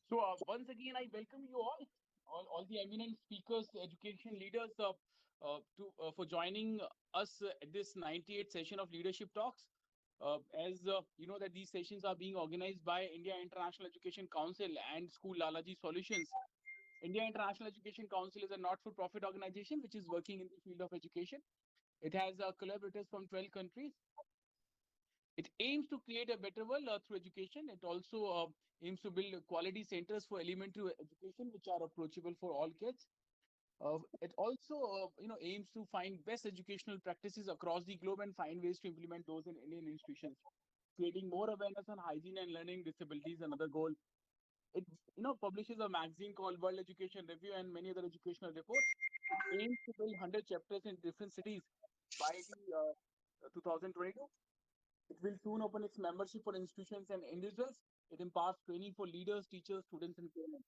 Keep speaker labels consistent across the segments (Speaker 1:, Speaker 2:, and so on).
Speaker 1: So once again, I welcome you all the eminent speakers, education leaders, for joining us at this 98th session of Leadership Talks. As you know that these sessions are being organized by India International Education Council and School Lalaji Solutions. India International Education Council is a not-for-profit organization which is working in the field of education. It has collaborators from 12 countries. It aims to create a better world through education. It also aims to build quality centers for elementary education, which are approachable for all kids. It also, aims to find best educational practices across the globe and find ways to implement those in Indian institutions. Creating more awareness on hygiene and learning disabilities, another goal. It, publishes a magazine called World Education Review and many other educational reports. It aims to build 100 chapters in different cities by the 2022. It will soon open its membership for institutions and individuals. It imparts training for leaders, teachers, students, and parents.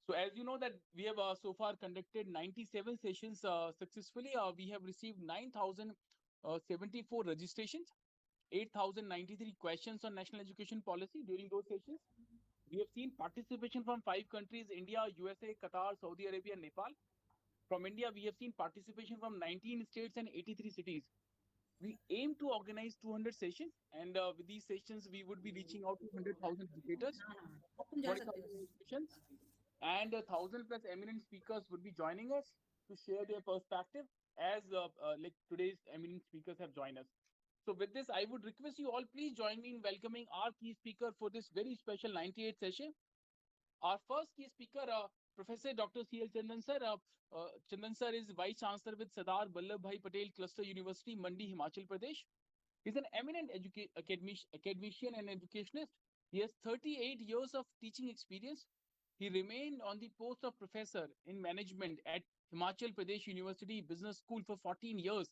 Speaker 1: So, as you know, that we have so far conducted 97 sessions successfully. We have received 9,074 registrations, 8,093 questions on national education policy during those sessions. We have seen participation from 5 countries: India, USA, Qatar, Saudi Arabia, Nepal. From India, we have seen participation from 19 states and 83 cities. We aim to organize 200 sessions, and with these sessions, we would be reaching out to 100,000 educators,
Speaker 2: अब तुम जा सकते
Speaker 1: 20,000
Speaker 2: हो।
Speaker 1: institutions, and 1,000 plus eminent speakers would be joining us to share their perspective as like today's eminent speakers have joined us. So, with this, I would request you all please join me in welcoming our key speaker for this very special 98th session. Our first key speaker, Professor Dr. C.L. Chandan sir. Chandan sir is Vice Chancellor with Sardar Vallabhbhai Patel Cluster University, Mandi, Himachal Pradesh. He's an eminent academician and educationist. He has 38 years of teaching experience. He remained on the post of professor in management at Himachal Pradesh University Business School for 14 years.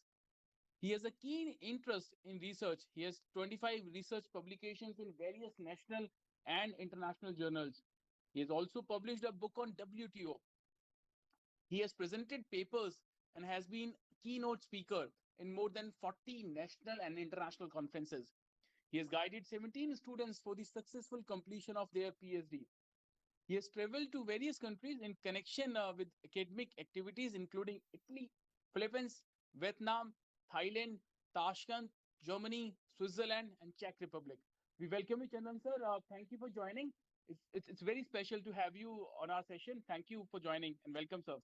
Speaker 1: He has a keen interest in research. He has 25 research publications in various national and international journals. He has also published a book on WTO. He has presented papers and has been keynote speaker in more than 40 national and international conferences. He has guided 17 students for the successful completion of their PhD. He has traveled to various countries in connection with academic activities, including Italy, Philippines, Vietnam, Thailand, Tashkent, Germany, Switzerland, and Czech Republic. We welcome you, Chandan sir. Thank you for joining. It's very special to have you on our session. Thank you for joining and welcome, sir.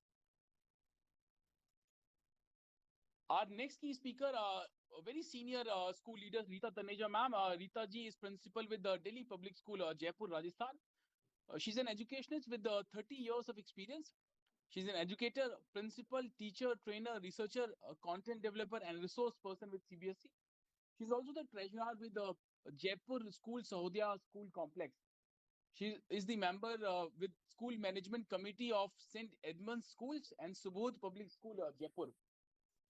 Speaker 1: Our next key speaker, a very senior school leader, Rita Taneja ma'am. Rita ji is principal with the Delhi Public School, Jaipur, Rajasthan. She's an educationist with 30 years of experience. She's an educator, principal, teacher, trainer, researcher, content developer, and resource person with CBSE. She's also the treasurer with the Jaipur School Sahodhya School Complex. She is the member with School Management Committee of St. Edmunds Schools and Subodh Public School, Jaipur.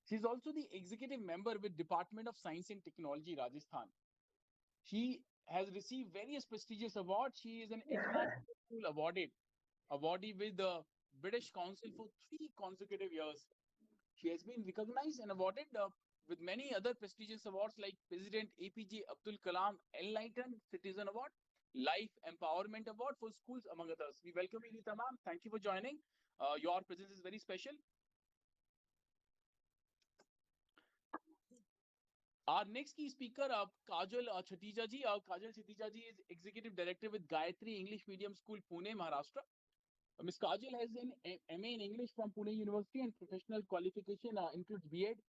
Speaker 1: She's also the executive member with Department of Science and Technology, Rajasthan. She has received various prestigious awards. She is an international school awardee with the British Council for 3 consecutive years. She has been recognized and awarded with many other prestigious awards like President APJ Abdul Kalam Enlightened Citizen Award, Life Empowerment Award for schools, among others. We welcome you, Rita ma'am. Thank you for joining. Your presence is very special. Our next key speaker, Kajal Chatija ji. Kajal Chatija ji is Executive Director with Gayatri English Medium School, Pune, Maharashtra. Ms. Kajal has an MA in English from Pune University and professional qualification includes B.Ed.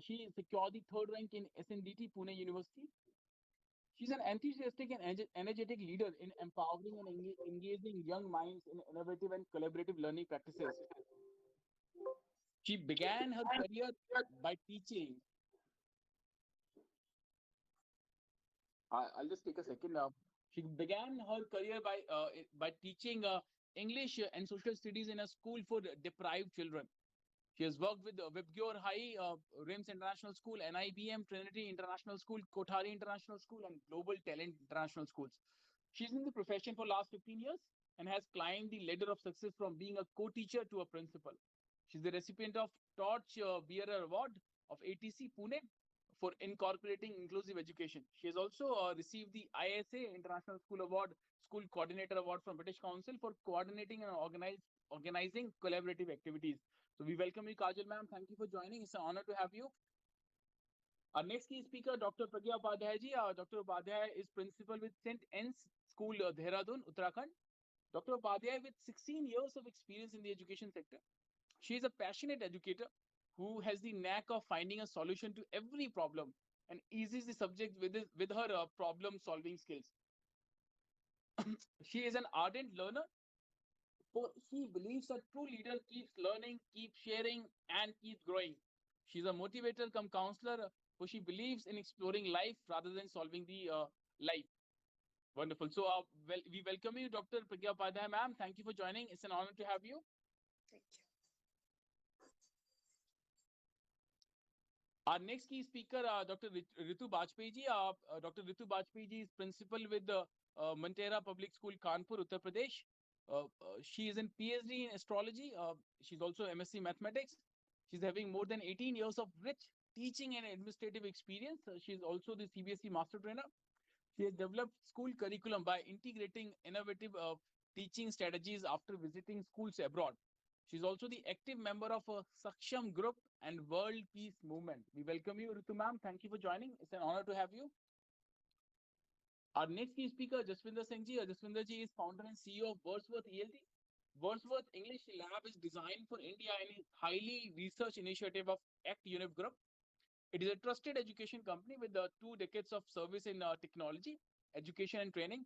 Speaker 1: She secured the third rank in SNDT, Pune University. She's an enthusiastic and energetic leader in empowering and engaging young minds in innovative and collaborative learning practices. She began her career by teaching. I'll just take a second. She began her career by teaching English and social studies in a school for deprived children. She has worked with Vibgyor High, RIMS International School, NIBM, Trinity International School, Kothari International School, and Global Talent International Schools. She's in the profession for last 15 years and has climbed the ladder of success from being a co-teacher to a principal. She's the recipient of Torch Bearer Award of ATC Pune for incorporating inclusive education. She has also received the ISA International School Award, School Coordinator Award from British Council for coordinating and organizing collaborative activities. So we welcome you, Kajal ma'am. Thank you for joining. It's an honor to have you. Our next key speaker, Dr. Pragya Upadhyay ji. Dr. Upadhyay is principal with St. Anne's School, Dehradun, Uttarakhand. Dr. Upadhyay, with 16 years of experience in the education sector, she is a passionate educator who has the knack of finding a solution to every problem and eases the subject with her problem solving skills. She is an ardent learner, for she believes a true leader keeps learning, keeps sharing, and keeps growing. She's a motivator come counselor, for she believes in exploring life rather than solving the life. Wonderful. So, we welcome you, Dr. Pragya Upadhyay, ma'am. Thank you for joining. It's an honor to have you.
Speaker 2: Thank you.
Speaker 1: Our next key speaker, Dr. Ritu Bajpayee ji. Dr. Ritu Bajpayee ji is principal with the Montera Public School, Kanpur, Uttar Pradesh. She is in PhD in astrology. She's also MSc Mathematics. She's having more than 18 years of rich teaching and administrative experience. She's also the CBSE Master Trainer. She has developed school curriculum by integrating innovative teaching strategies after visiting schools abroad. She's also the active member of a Saksham Group and World Peace Movement. We welcome you, Ritu ma'am. Thank you for joining. It's an honor to have you. Our next key speaker, Jaswinder Singh ji. Jaswinder ji is founder and CEO of Wordsworth ELT. Wordsworth English Lab is designed for India and is highly research initiative of ACT UNIF Group. It is a trusted education company with 2 decades of service in technology, education, and training.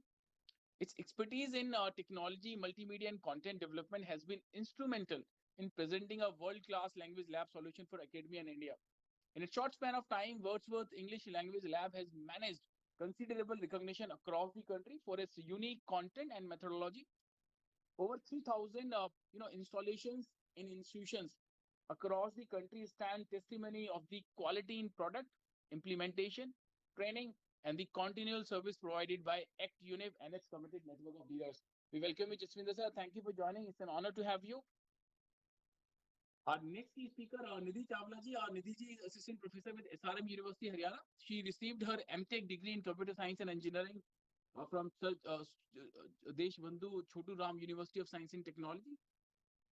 Speaker 1: Its expertise in technology, multimedia, and content development has been instrumental in presenting a world-class language lab solution for academia in India. In a short span of time, Wordsworth English Language Lab has managed considerable recognition across the country for its unique content and methodology. Over 3,000 installations in institutions across the country stand testimony of the quality in product, implementation, training, and the continual service provided by ACT UNIF and its committed network of dealers. We welcome you, Jaswinder sir. Thank you for joining. It's an honor to have you. Our next key speaker, Nidhi Chawla ji. Nidhi ji is assistant professor with SRM University, Haryana. She received her MTech degree in computer science and engineering from Deshbandhu Chotu Ram University of Science and Technology,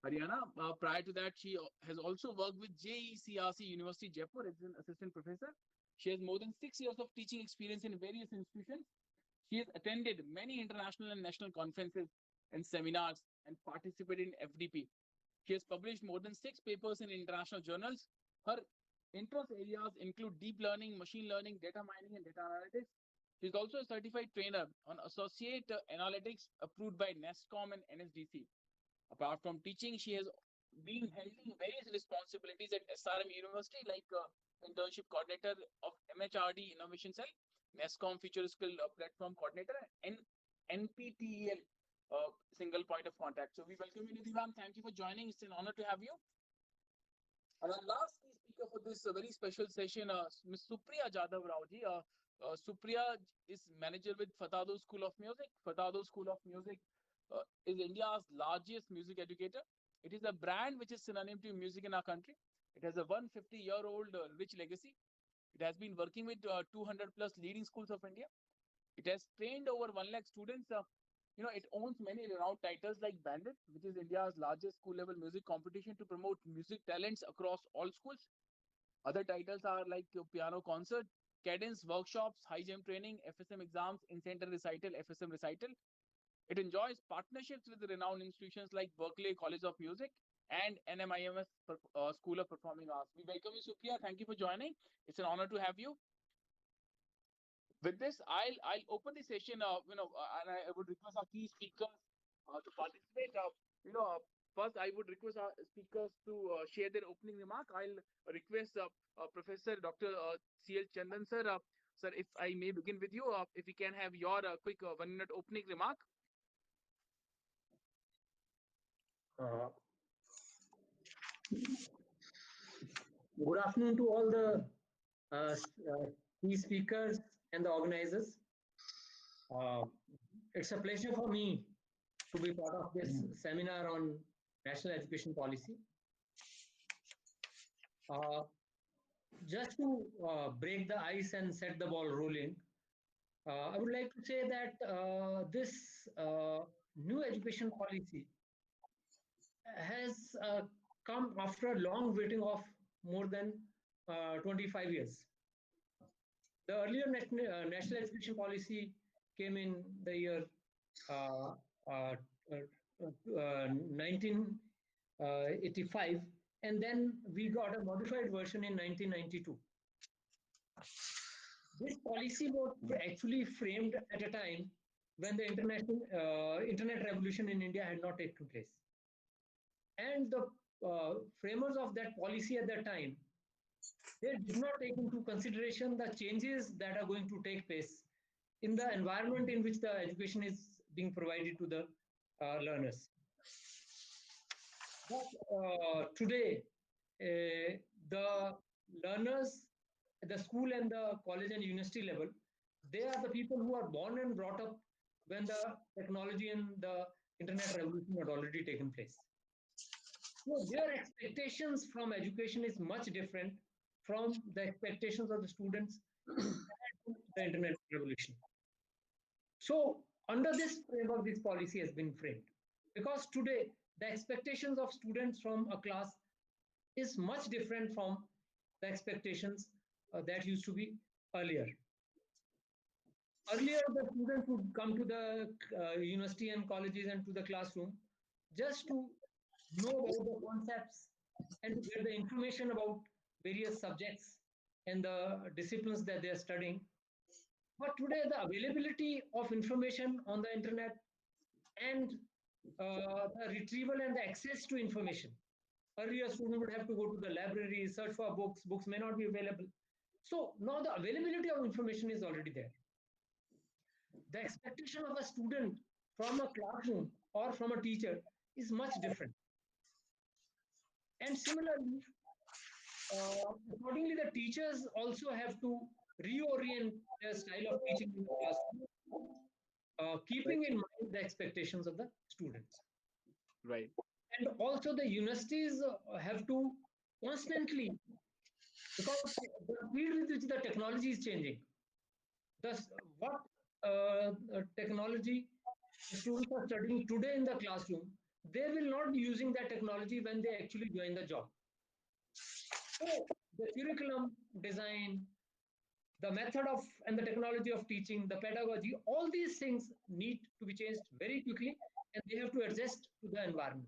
Speaker 1: Haryana. Prior to that, she has also worked with JECRC University, Jaipur as an assistant professor. She has more than 6 years of teaching experience in various institutions. She has attended many international and national conferences and seminars and participated in FDP. She has published more than 6 papers in international journals. Her interest areas include deep learning, machine learning, data mining, and data analytics. She is also a certified trainer on associate analytics approved by NESCOM and NSDC. Apart from teaching, she has been handling various responsibilities at SRM University, like internship coordinator of MHRD Innovation Cell, NESCOM Future Skill Platform Coordinator, and NPTEL single point of contact. So we welcome you, Nidhi ma'am. Thank you for joining. It's an honor to have you. And our last key speaker for this very special session, Ms. Supriya Jadhav Rao ji. Supriya is manager with Fatado School of Music. Fatado School of Music is India's largest music educator. It is a brand which is synonym to music in our country. It has a 150-year-old rich legacy. It has been working with 200 plus leading schools of India. It has trained over 1 lakh students. It owns many renowned titles like Bandit, which is India's largest school-level music competition to promote music talents across all schools. Other titles are like Piano Concert, Cadence Workshops, High Jump Training, FSM Exams, In-Center Recital, FSM Recital. It enjoys partnerships with renowned institutions like Berklee College of Music and NMIMS School of Performing Arts. We welcome you, Supriya. Thank you for joining. It's an honor to have you. With this, I'll open the session. And I would request our key speakers to participate. First, I would request our speakers to share their opening remark. I'll request Professor Dr. C.L. Chandan sir. Sir, if I may begin with you, if we can have your quick 1 minute opening remark.
Speaker 3: Good afternoon to all the key speakers and the organizers. It's a pleasure for me to be part of this seminar on national education policy. just to break the ice and set the ball rolling, I would like to say that this new education policy has come after a long waiting of more than 25 years. The earlier national education policy came in the year uh, uh, 1985, and then we got a modified version in 1992. This policy was actually framed at a time when the international internet revolution in India had not taken place. And the framers of that policy at that time, they did not take into consideration the changes that are going to take place in the environment in which the education is being provided to the learners. But today, the learners at the school and the college and university level, they are the people who are born and brought up when the technology and the internet revolution had already taken place. So their expectations from education is much different from the expectations of the students the internet revolution. So under this framework, this policy has been framed. Because today, the expectations of students from a class is much different from the expectations that used to be earlier. Earlier, the students would come to the university and colleges and to the classroom just to know about the concepts and to get the information about various subjects and the disciplines that they are studying. But today, the availability of information on the internet and the retrieval and the access to information. Earlier, a student would have to go to the library, search for books. Books may not be available. So now the availability of information is already there. The expectation of a student from a classroom or from a teacher is much different. And similarly, accordingly, the teachers also have to reorient their style of teaching in the classroom, keeping in mind the expectations of the students.
Speaker 1: Right.
Speaker 3: And also the universities have to constantly, because the speed with which the technology is changing, thus what technology the students are studying today in the classroom, they will not be using that technology when they actually join the job. So the curriculum design, the method of and the technology of teaching, the pedagogy, all these things need to be changed very quickly, and they have to adjust to the environment.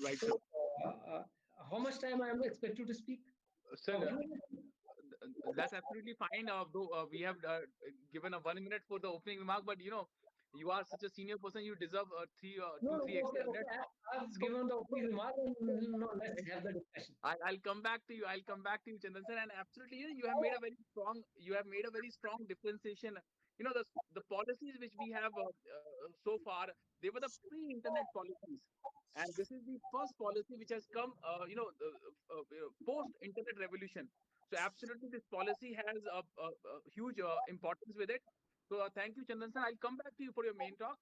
Speaker 1: Right,
Speaker 3: So,
Speaker 1: sir.
Speaker 3: how much time I am expected to speak?
Speaker 1: Sir, that's absolutely fine. Though we have given a 1 minute for the opening remark, but you are such a senior person. You deserve
Speaker 3: No,
Speaker 1: two,
Speaker 3: no,
Speaker 1: three extra
Speaker 3: okay,
Speaker 1: minutes.
Speaker 3: okay. I've
Speaker 1: So
Speaker 3: given the opening remark, and no, let's have the discussion.
Speaker 1: I'll come back to you. I'll come back to you, Chandan sir. And absolutely, you have made a very strong. You have made a very strong differentiation. The policies which we have so far, they were the pre-internet policies, and this is the first policy which has come. Post-internet revolution. So absolutely, this policy has a huge importance with it. So thank you, Chandan sir. I'll come back to you for your main talk.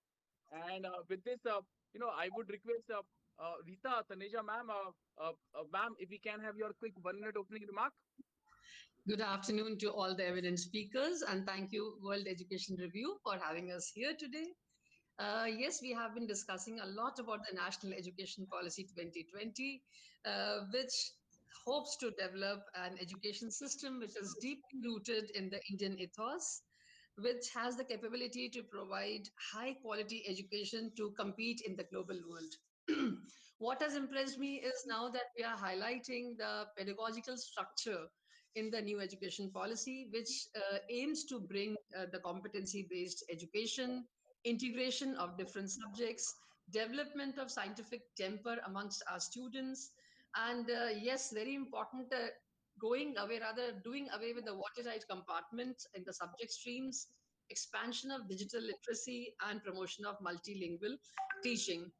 Speaker 1: And with this, I would request Rita, Taneja ma'am, ma'am, if we can have your quick 1 minute opening remark.
Speaker 2: Good afternoon to all the evidence speakers, and thank you, World Education Review, for having us here today. Yes, we have been discussing a lot about the National Education Policy 2020, which hopes to develop an education system which is deeply rooted in the Indian ethos, which has the capability to provide high quality education to compete in the global world. What has impressed me is now that we are highlighting the pedagogical structure in the new education policy, which aims to bring the competency based education, integration of different subjects, development of scientific temper amongst our students, and yes, very important, going away, rather doing away with the watertight compartment in the subject streams, expansion of digital literacy, and promotion of multilingual teaching,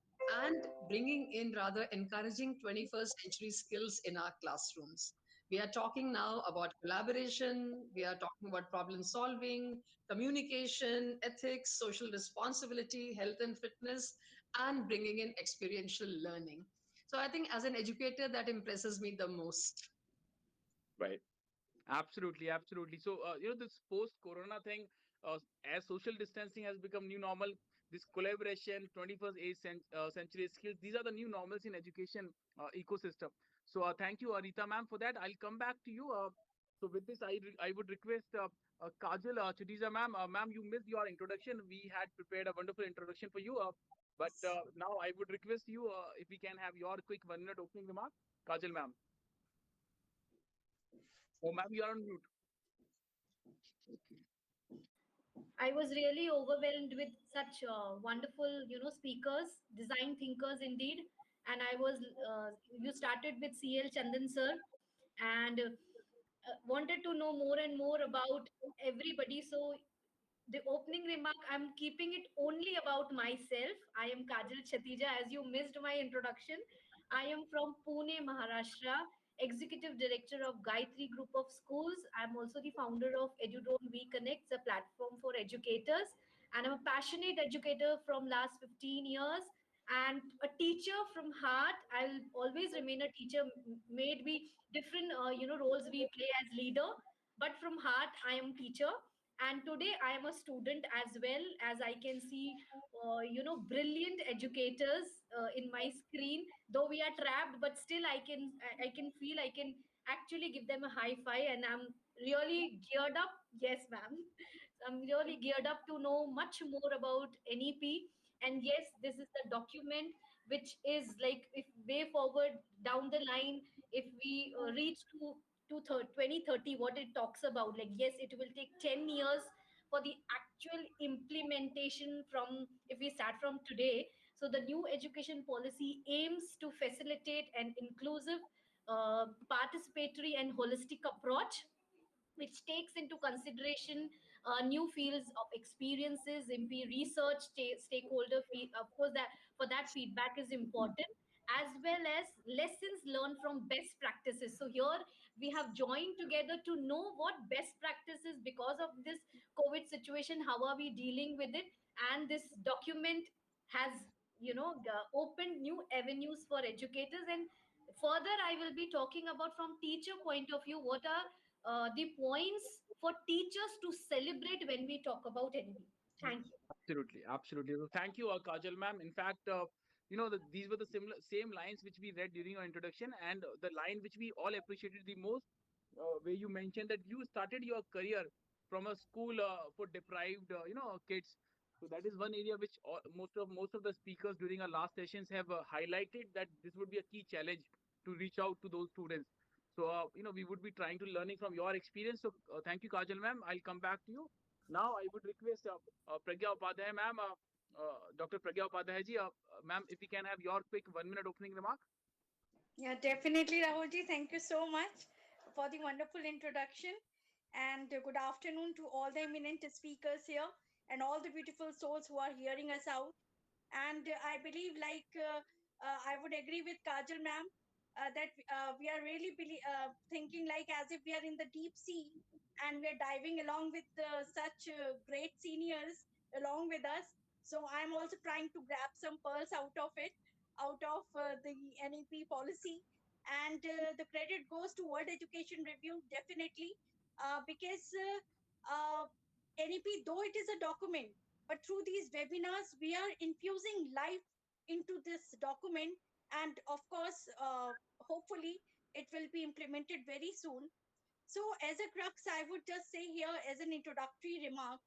Speaker 2: and bringing in rather encouraging 21st century skills in our classrooms. We are talking now about collaboration, we are talking about problem solving, communication, ethics, social responsibility, health and fitness, and bringing in experiential learning. So I think as an educator, that impresses me the most.
Speaker 1: Right. Absolutely, absolutely. So, this post-corona thing, as social distancing has become new normal, this collaboration, 21st century skills, these are the new normals in education ecosystem. So, thank you, Arita ma'am, for that. I'll come back to you. So, with this, I would request Kajal Chutiza ma'am. Ma'am, you missed your introduction. We had prepared a wonderful introduction for you. But now I would request you if we can have your quick 1 minute opening remark. Kajal ma'am. Oh, ma'am, you are on mute.
Speaker 4: I was really overwhelmed with such wonderful, speakers, design thinkers indeed. And you started with CL Chandan sir, and wanted to know more and more about everybody. So the opening remark, I'm keeping it only about myself. I am Kajal Chatija. As you missed my introduction, I am from Pune, Maharashtra, Executive Director of Gayatri Group of Schools. I'm also the founder of EduDrone We Connect, a platform for educators. And I'm a passionate educator from last 15 years and a teacher from heart. I'll always remain a teacher, maybe different, roles we play as leader, but from heart, I am teacher. And today I am a student as well. As I can see brilliant educators in my screen, though we are trapped, but still I can feel I can actually give them a high five, and I'm really geared up. Yes, ma'am. I'm really geared up to know much more about NEP. And yes, this is the document which is like, if way forward down the line, if we reach to 2030, what it talks about, like, yes, it will take 10 years for the actual implementation. From if we start from today, so the new education policy aims to facilitate an inclusive, participatory and holistic approach which takes into consideration new fields of experiences, MP research, stakeholder feed. Of course, that for that feedback is important, as well as lessons learned from best practices. So here we have joined together to know what best practices, because of this COVID situation, how are we dealing with it, and this document has opened new avenues for educators. And further, I will be talking about from teacher point of view, what are the points for teachers to celebrate when we talk about NEP. Thank you.
Speaker 1: Absolutely, absolutely. So thank you, Kajal ma'am. In fact, these were the same lines which we read during your introduction, and the line which we all appreciated the most, where you mentioned that you started your career from a school for deprived, kids. So that is one area which most of the speakers during our last sessions have highlighted, that this would be a key challenge to reach out to those students. So we would be trying to learning from your experience. So thank you, Kajal ma'am. I'll come back to you. Now I would request Pragya Upadhyay ma'am, Dr. Pragya Upadhyay ji, ma'am, if we can have your quick 1 minute opening remark.
Speaker 5: Yeah, definitely, Rahulji. Thank you so much for the wonderful introduction. And good afternoon to all the eminent speakers here and all the beautiful souls who are hearing us out. And I believe, I would agree with Kajal ma'am, that we are really thinking like as if we are in the deep sea and we are diving along with such great seniors along with us. So I'm also trying to grab some pearls out of it, out of the NEP policy. And the credit goes to World Education Review, definitely, because NEP, though it is a document, but through these webinars, we are infusing life into this document. And of course, hopefully, it will be implemented very soon. So, as a crux, I would just say here, as an introductory remark,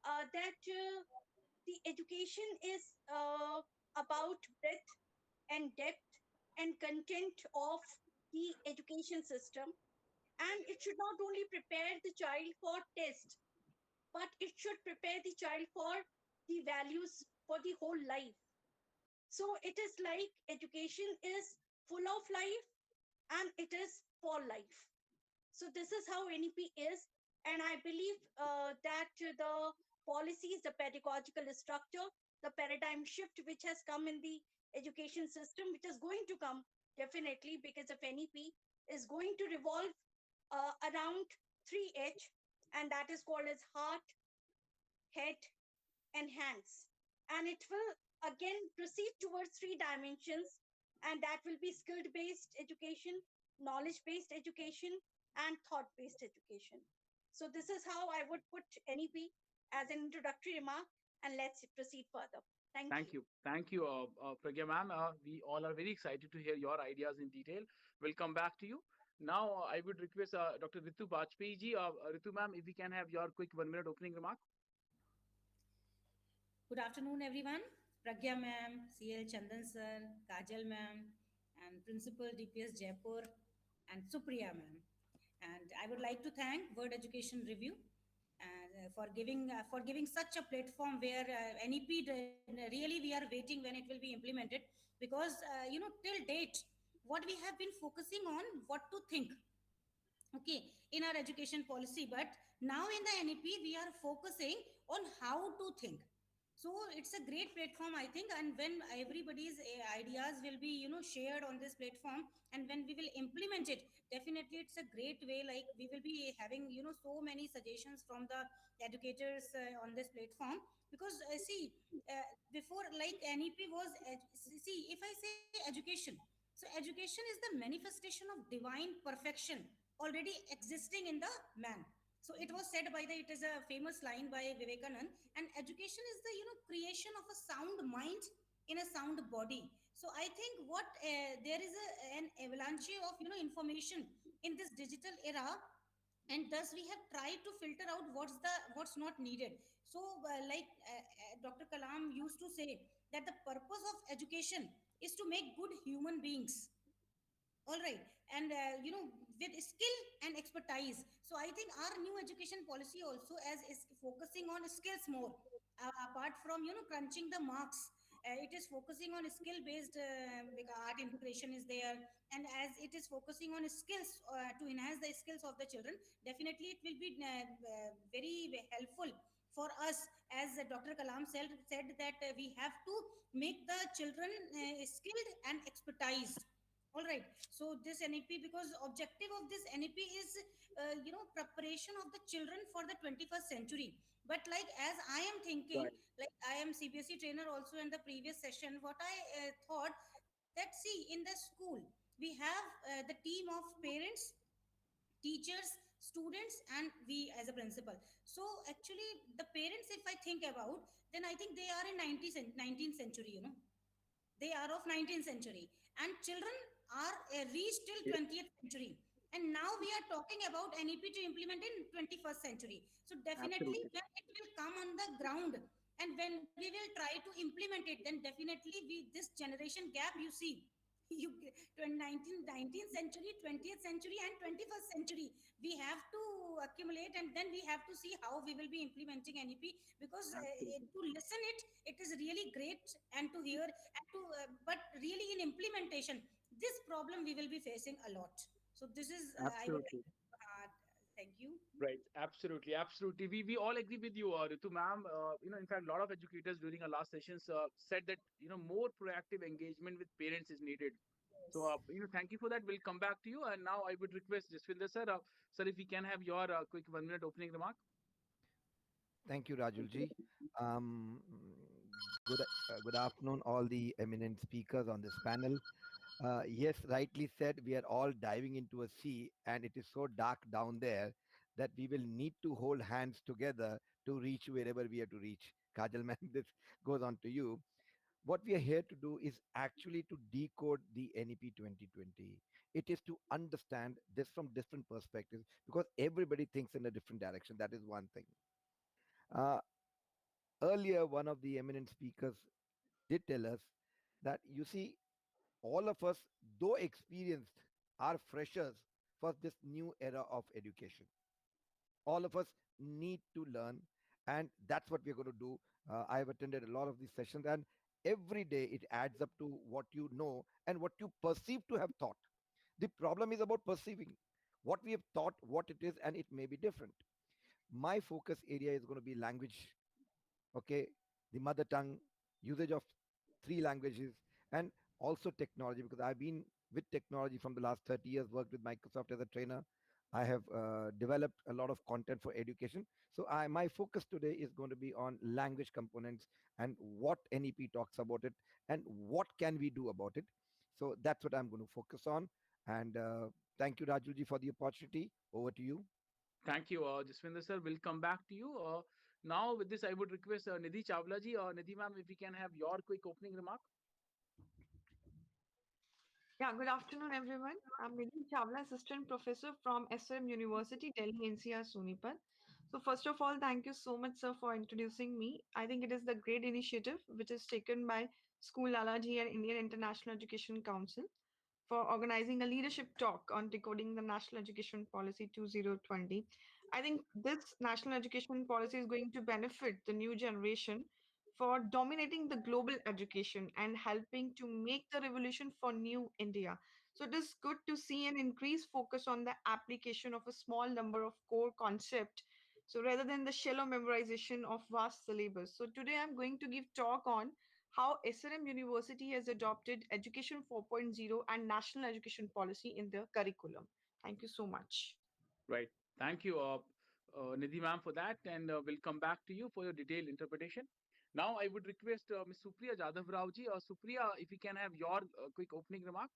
Speaker 5: that the education is about breadth and depth and content of the education system. And it should not only prepare the child for test, but it should prepare the child for the values for the whole life. So it is like education is full of life and it is for life. So this is how NEP is. And I believe that the policies, the pedagogical structure, the paradigm shift which has come in the education system, which is going to come definitely because of NEP, is going to revolve around 3H, and that is called as heart, head, and hands. And it will again proceed towards three dimensions, and that will be skill based education, knowledge based education, and thought-based education. So this is how I would put NEP as an introductory remark, and let's proceed further. Thank
Speaker 1: Thank
Speaker 5: you.
Speaker 1: you. Thank you, Pragya ma'am. We all are very excited to hear your ideas in detail. We'll come back to you. Now, I would request Dr. Ritu Bajpayee ji, Ritu ma'am, if we can have your quick 1 minute opening remark.
Speaker 6: Good afternoon, everyone. Pragya ma'am, CL Chandan sir, Kajal ma'am, and Principal DPS Jaipur, and Supriya ma'am. And I would like to thank World Education Review for giving such a platform where NEP really we are waiting when it will be implemented, because till date what we have been focusing on what to think, okay, in our education policy, but now in the NEP we are focusing on how to think. So it's a great platform, I think, and when everybody's ideas will be shared on this platform, and when we will implement it, definitely it's a great way. Like, we will be having so many suggestions from the educators on this platform, because see, before, like, NEP was see, if I say education, so education is the manifestation of divine perfection already existing in the man. So it was said by the, it is a famous line by Vivekanand, and education is the creation of a sound mind in a sound body. So I think what there is an avalanche of information in this digital era, and thus we have tried to filter out what's not needed. So Dr. Kalam used to say that the purpose of education is to make good human beings. All right. And with skill and expertise. So I think our new education policy also as is focusing on skills more, apart from crunching the marks. It is focusing on skill based, like art integration is there, and as it is focusing on skills to enhance the skills of the children, definitely it will be very helpful for us. As Dr. Kalam said that we have to make the children skilled and expertised. All right. So this NEP, because objective of this NEP is preparation of the children for the 21st century. But like, as I am thinking,
Speaker 1: Right.
Speaker 6: like, I am CBSE trainer also in the previous session, what I thought that, see, in the school we have the team of parents, teachers, students, and we as a principal. So actually the parents, if I think about, then I think they are in 19th century, they are of 19th century, and children are reached till
Speaker 1: Yes,
Speaker 6: 20th century, and now we are talking about NEP to implement in 21st century. So definitely
Speaker 1: absolutely.
Speaker 6: when it will come on the ground, and when we will try to implement it, then definitely we, this generation gap you see, you 19th century, 20th century, and 21st century, we have to accumulate, and then we have to see how we will be implementing NEP, because
Speaker 1: Absolutely.
Speaker 6: to listen it, it is really great, and to hear, and to but really in implementation, this problem we will be facing a lot. So this is I would like
Speaker 1: Absolutely.
Speaker 6: thank you.
Speaker 1: Right. Absolutely. Absolutely. We all agree with you, Ritu ma'am. In fact, a lot of educators during our last sessions said that, more proactive engagement with parents is needed. So,
Speaker 6: Yes.
Speaker 1: thank you for that. We'll come back to you. And now I would request Jaswinder sir, sir, if we can have your quick 1 minute opening remark.
Speaker 7: Thank you, Rajulji. Good afternoon, all the eminent speakers on this panel. Yes, rightly said, we are all diving into a sea, and it is so dark down there that we will need to hold hands together to reach wherever we have to reach. Kajal, ma'am, this goes on to you. What we are here to do is actually to decode the NEP 2020. It is to understand this from different perspectives because everybody thinks in a different direction. That is one thing. Uh, Earlier, one of the eminent speakers did tell us that you see, all of us, though experienced, are freshers for this new era of education. All of us need to learn, and that's what we're going to do. I've attended a lot of these sessions, and every day it adds up to what you know and what you perceive to have thought. The problem is about perceiving what we have thought, what it is, and it may be different. My focus area is going to be language, okay, the mother tongue, usage of three languages, and also technology, because I've been with technology from the last 30 years, worked with Microsoft as a trainer. I have developed a lot of content for education. So my focus today is going to be on language components and what NEP talks about it and what can we do about it. So that's what I'm going to focus on. And Thank you, Rajuji, for the opportunity. Over to you.
Speaker 1: Thank you, Jaswinder sir. We'll come back to you. Now, with this, I would request Nidhi Chawla ji, Nidhi ma'am, if we can have your quick opening remark.
Speaker 8: Yeah, good afternoon, everyone. I'm Nidhi Chawla, Assistant Professor from SRM University, Delhi NCR, Sonipat. So, first of all, thank you so much, sir, for introducing me. I think it is the great initiative which is taken by School Lalaji and Indian International Education Council for organizing a leadership talk on decoding the National Education Policy 2020. I think this National Education Policy is going to benefit the new generation for dominating the global education and helping to make the revolution for new India. So it is good to see an increased focus on the application of a small number of core concepts. So rather than the shallow memorization of vast syllabus. So today I'm going to give talk on how SRM University has adopted Education 4.0 and National Education Policy in their curriculum. Thank you so much.
Speaker 1: Right. Thank you, Nidhi ma'am, for that, and we'll come back to you for your detailed interpretation. Now, I would request Ms. Supriya Jadhav Rao ji, Supriya, if we can have your quick opening remark.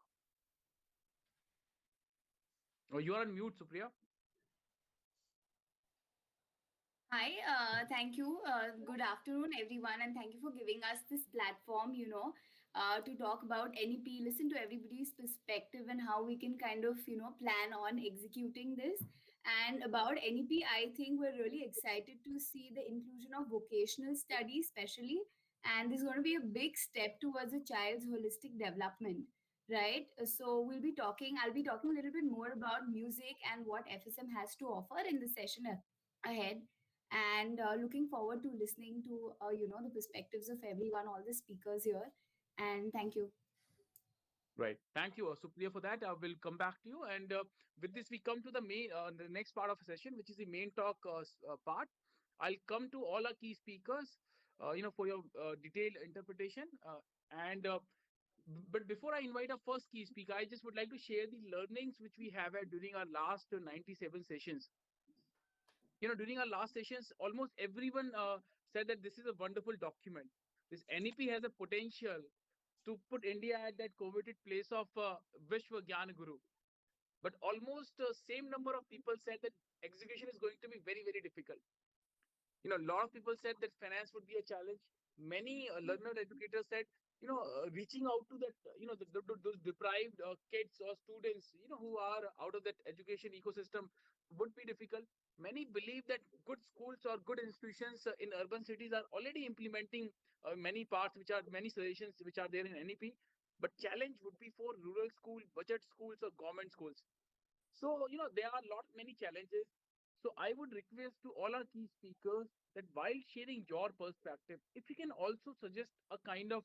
Speaker 1: You are on mute, Supriya.
Speaker 9: Hi, thank you. Good afternoon, everyone, and thank you for giving us this platform, to talk about NEP, listen to everybody's perspective and how we can kind of, plan on executing this. And about NEP, I think we're really excited to see the inclusion of vocational studies, especially. And this is going to be a big step towards a child's holistic development, right? So I'll be talking a little bit more about music and what FSM has to offer in the session ahead, and looking forward to listening to the perspectives of everyone, all the speakers here. And thank you.
Speaker 1: Right. Thank you, Supriya, for that. We'll come back to you. And with this, we come to the next part of the session, which is the main talk part. I'll come to all our key speakers, for your detailed interpretation. But before I invite our first key speaker, I just would like to share the learnings which we have had during our last 97 sessions. During our last sessions, almost everyone said that this is a wonderful document. This NEP has a potential to put India at that coveted place of Vishwa Gyan Guru. But almost the same number of people said that execution is going to be very, very difficult. A lot of people said that finance would be a challenge. Many learner educators said, reaching out to that, those deprived kids or students, who are out of that education ecosystem would be difficult. Many believe that good schools or good institutions in urban cities are already implementing many suggestions which are there in NEP. But challenge would be for rural school, budget schools or government schools. So, there are many challenges. So I would request to all our key speakers that while sharing your perspective, if you can also suggest a kind of,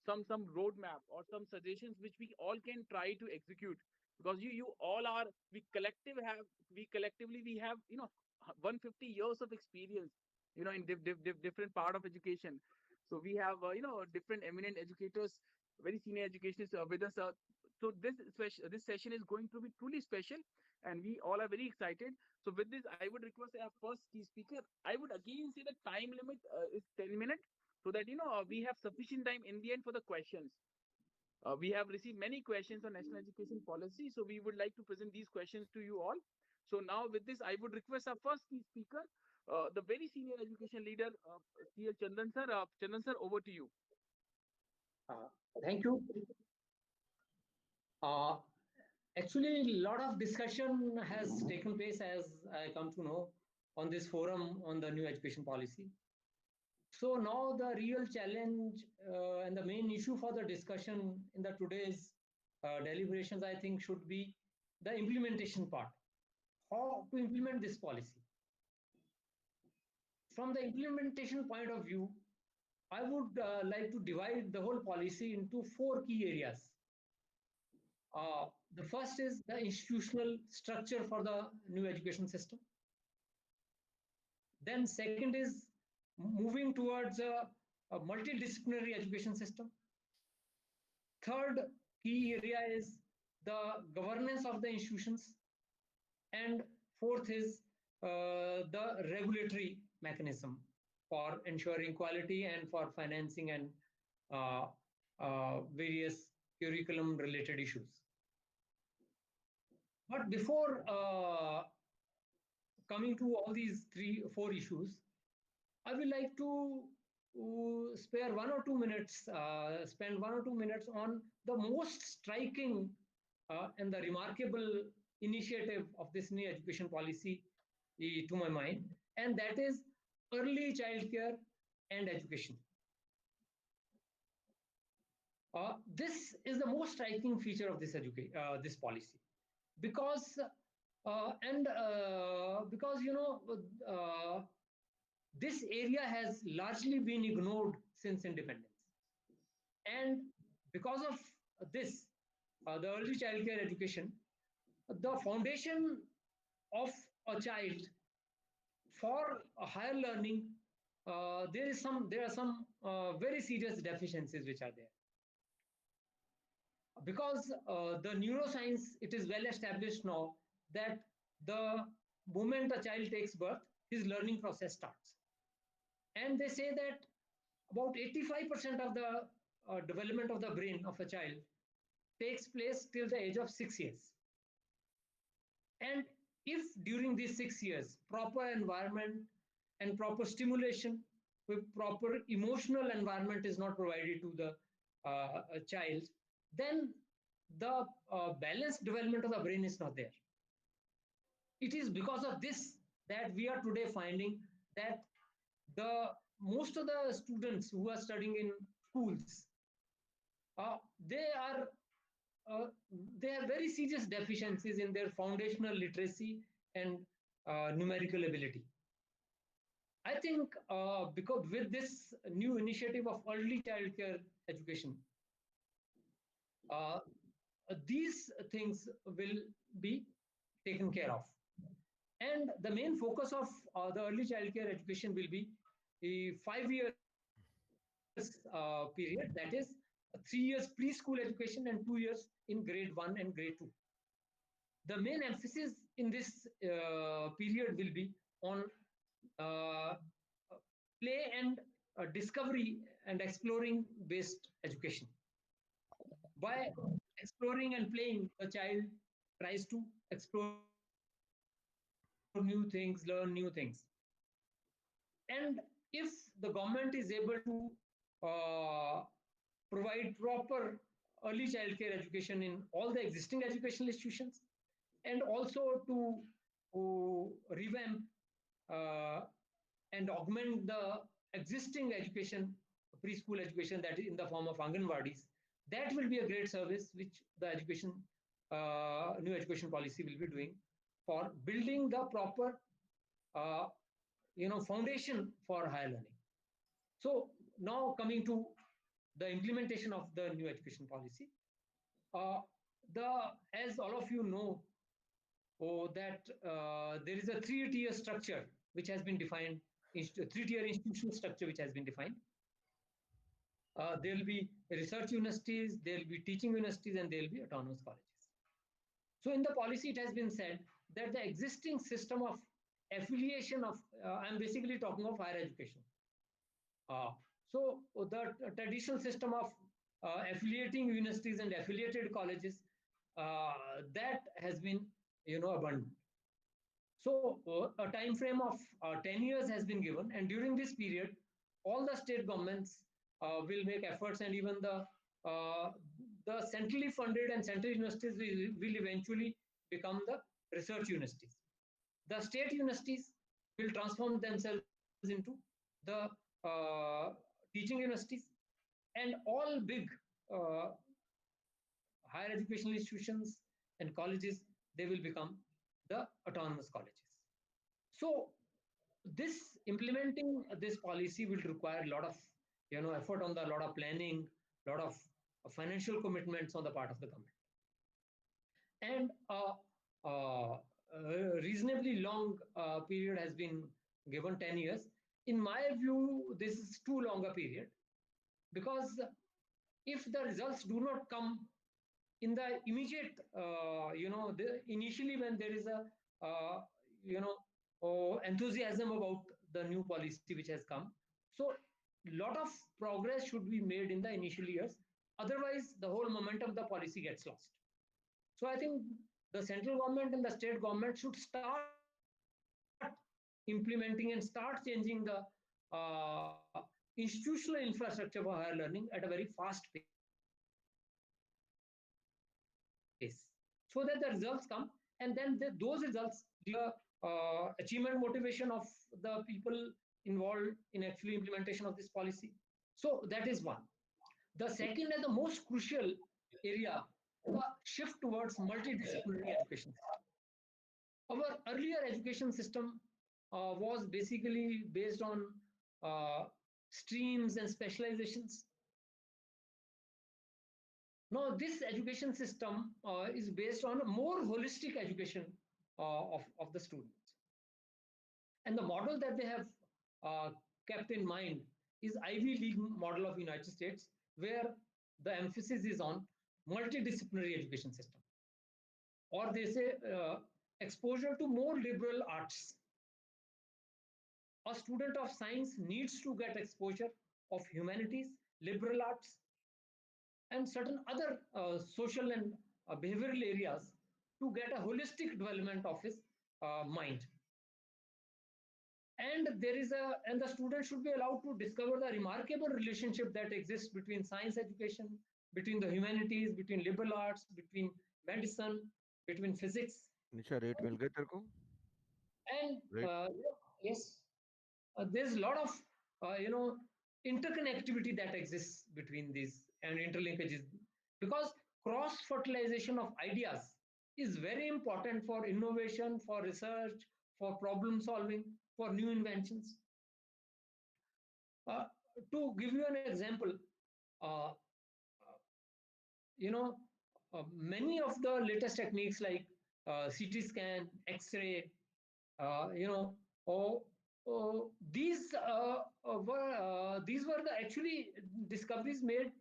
Speaker 1: some roadmap or some suggestions which we all can try to execute, because you all are we collectively we have 150 years of experience, in different part of education. So we have different eminent educators, very senior educationists with us. So this session is going to be truly special, and we all are very excited. So with this, I would request our first key speaker. I would again say the time limit is 10 minutes, so that we have sufficient time in the end for the questions. We have received many questions on national education policy, so we would like to present these questions to you all. So now with this, I would request our first key speaker, the very senior education leader, CL Chandan sir. Chandan sir, over to you.
Speaker 3: Thank you. Actually, a lot of discussion has taken place, as I come to know, on this forum on the new education policy. So now the real challenge and the main issue for the discussion in the today's deliberations, I think, should be the implementation part. How to implement this policy? From the implementation point of view, I would like to divide the whole policy into 4 key areas. The first is the institutional structure for the new education system. Then second is moving towards a multidisciplinary education system. Third key area is the governance of the institutions. And fourth is the regulatory mechanism for ensuring quality and for financing and various curriculum related issues. But before coming to all these 3 or 4 issues, I would like to spare 1 or 2 minutes, spend 1 or 2 minutes on the most striking and the remarkable initiative of this new education policy to my mind, and that is early childcare and education. This is the most striking feature of this policy, because because this area has largely been ignored since independence, and because of this, the early childcare education, the foundation of a child for a higher learning, there are some very serious deficiencies which are there. Because the neuroscience, it is well established now that the moment a child takes birth, his learning process starts. And they say that about 85% of the development of the brain of a child takes place till the age of 6 years. And if during these 6 years, proper environment and proper stimulation with proper emotional environment is not provided to the child, then the balanced development of the brain is not there. It is because of this that we are today finding that most of the students who are studying in schools, they have very serious deficiencies in their foundational literacy and numerical ability. I think because with this new initiative of early childcare education, these things will be taken care of. And the main focus of the early childcare education will be a 5 years period, that is 3 years preschool education and 2 years in grade 1 and grade 2. The main emphasis in this period will be on play and discovery and exploring based education. By exploring and playing, the child tries to explore new things, learn new things. And if the government is able to provide proper early childcare education in all the existing educational institutions, and also to revamp and augment the existing education, preschool education, that is in the form of Anganwadis, that will be a great service which the new education policy will be doing for building the proper foundation for higher learning. So now coming to the implementation of the new education policy, as all of you know, that there is a 3-tier structure which has been defined, 3-tier institutional structure which has been defined. There will be research universities, there will be teaching universities, and there will be autonomous colleges. So in the policy, it has been said that the existing system of affiliation of, I'm basically talking of higher education. So the traditional system of affiliating universities and affiliated colleges, that has been, abandoned. So a time frame of 10 years has been given, and during this period, all the state governments will make efforts, and even the centrally funded and central universities will eventually become the research universities. The state universities will transform themselves into the teaching universities, and all big higher educational institutions and colleges, they will become the autonomous colleges. So implementing this policy will require a lot of effort on a lot of planning, a lot of financial commitments on the part of the government, and a reasonably long period has been given, 10 years. In my view, this is too long a period, because if the results do not come in the immediate, initially when there is a, enthusiasm about the new policy which has come, so a lot of progress should be made in the initial years. Otherwise, the whole momentum of the policy gets lost. So I think the central government and the state government should start implementing and start changing the institutional infrastructure for higher learning at a very fast pace, so that the results come, and then those results achievement motivation of the people involved in actually implementation of this policy. So that is one. The second and the most crucial area, the shift towards multidisciplinary education. Our earlier education system was basically based on streams and specializations. Now, this education system is based on a more holistic education of the students. And the model that they have kept in mind is Ivy League model of United States, where the emphasis is on multidisciplinary education system. Or they say exposure to more liberal arts. A student of science needs to get exposure of humanities, liberal arts, and certain other social and behavioral areas to get a holistic development of his mind. And the student should be allowed to discover the remarkable relationship that exists between science education, between the humanities, between liberal arts, between medicine, between physics.
Speaker 7: Nisha rate मिल गए तेरे को?
Speaker 3: And
Speaker 7: Right.
Speaker 3: yes, there's a lot of interconnectivity that exists between these and interlinkages, because cross fertilization of ideas is very important for innovation, for research, for problem solving, for new inventions. To give you an example, many of the latest techniques like CT scan, X-ray, these were the actually discoveries made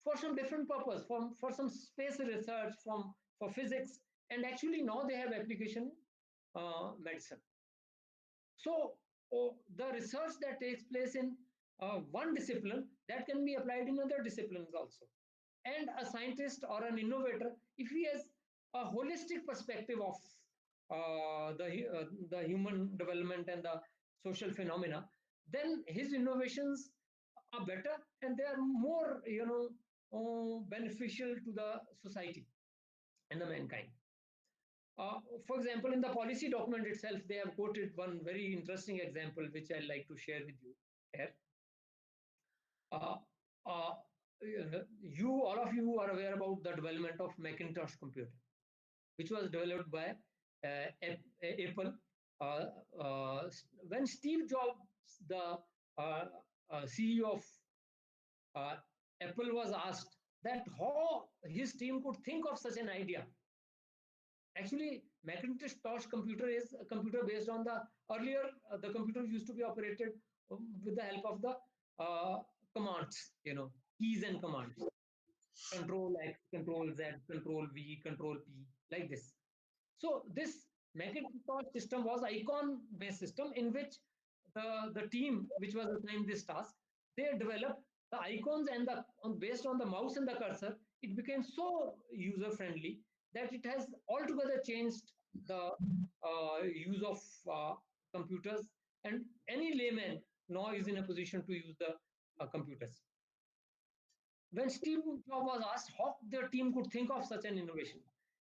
Speaker 3: for some different purpose, for some space research, for physics, and actually now they have application medicine. So the research that takes place in one discipline, that can be applied in other disciplines also. And a scientist or an innovator, if he has a holistic perspective of the human development and the social phenomena, then his innovations are better and they are more beneficial to the society and the mankind. For example, in the policy document itself, they have quoted one very interesting example, which I'd like to share with you here. All of you are aware about the development of Macintosh computer, which was developed by Apple. When Steve Jobs, the CEO of Apple, was asked that how his team could think of such an idea. Actually, Macintosh computer is a computer based on the earlier, the computer used to be operated with the help of the commands, keys and commands. Control X, Control Z, Control V, Control P, like this. So this Macintosh system was icon-based system in which the team which was assigned this task, they developed the icons and based on the mouse and the cursor, it became so user-friendly that it has altogether changed the use of computers, and any layman now is in a position to use the computers. When Steve Jobs was asked how their team could think of such an innovation,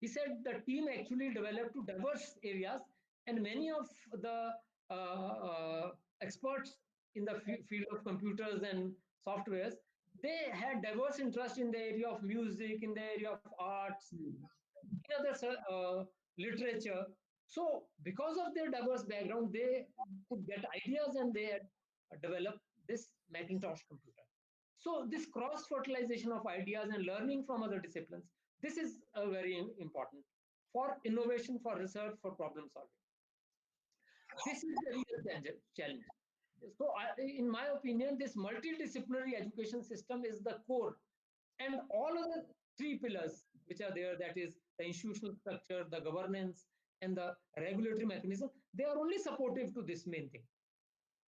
Speaker 3: he said the team actually developed to diverse areas, and many of the experts in the field of computers and softwares, they had diverse interest in the area of music, in the area of arts, in other literature. So because of their diverse background, they could get ideas and they had developed this Macintosh computer. So this cross-fertilization of ideas and learning from other disciplines, this is very important for innovation, for research, for problem solving. This is the real challenge. So in my opinion, this multidisciplinary education system is the core. And all of the three pillars which are there, that is the institutional structure, the governance, and the regulatory mechanism, they are only supportive to this main thing.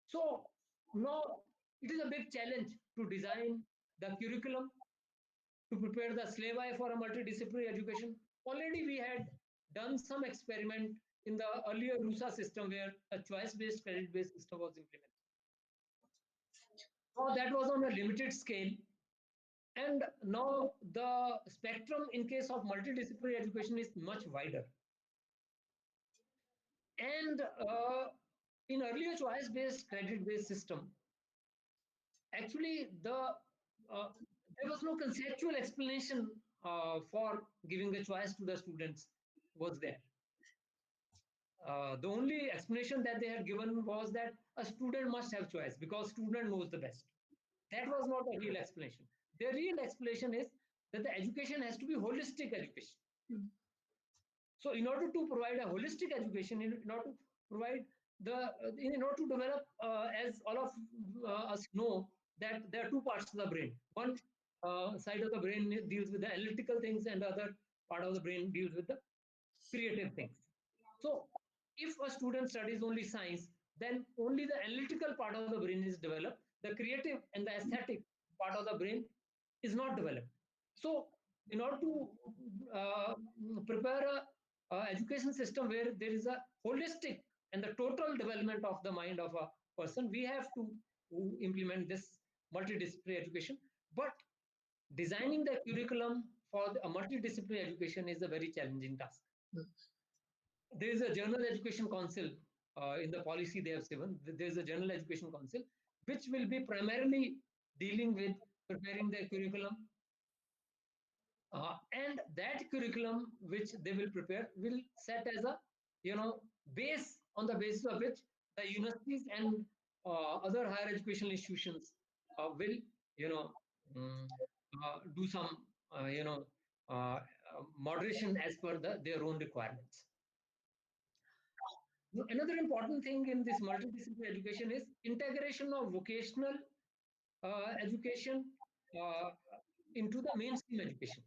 Speaker 3: So now it is a big challenge to design the curriculum, to prepare the syllabi for a multidisciplinary education. Already we had done some experiment in the earlier RUSA system where a choice-based, credit-based system was implemented. So that was on a limited scale. And now the spectrum in case of multidisciplinary education is much wider. And in earlier choice-based, credit-based system, actually there was no conceptual explanation for giving the choice to the students was there. The only explanation that they had given was that a student must have choice because student knows the best. That was not a real explanation. The real explanation is that the education has to be holistic education. So in order to provide a holistic education, in order to provide in order to develop, as all of us know, that there are two parts of the brain. One side of the brain deals with the analytical things, and the other part of the brain deals with the creative things. So if a student studies only science, then only the analytical part of the brain is developed. The creative and the aesthetic part of the brain is not developed. So in order to prepare a education system where there is a holistic and the total development of the mind of a person, we have to implement this multidisciplinary education. But designing the curriculum for a multidisciplinary education is a very challenging task. There is a General Education Council in the policy they have given. There is a General Education Council which will be primarily dealing with preparing the curriculum. And that curriculum which they will prepare will set as a base, on the basis of which the universities and other higher educational institutions will do some moderation as per their own requirements. Another important thing in this multidisciplinary education is integration of vocational education into the mainstream education.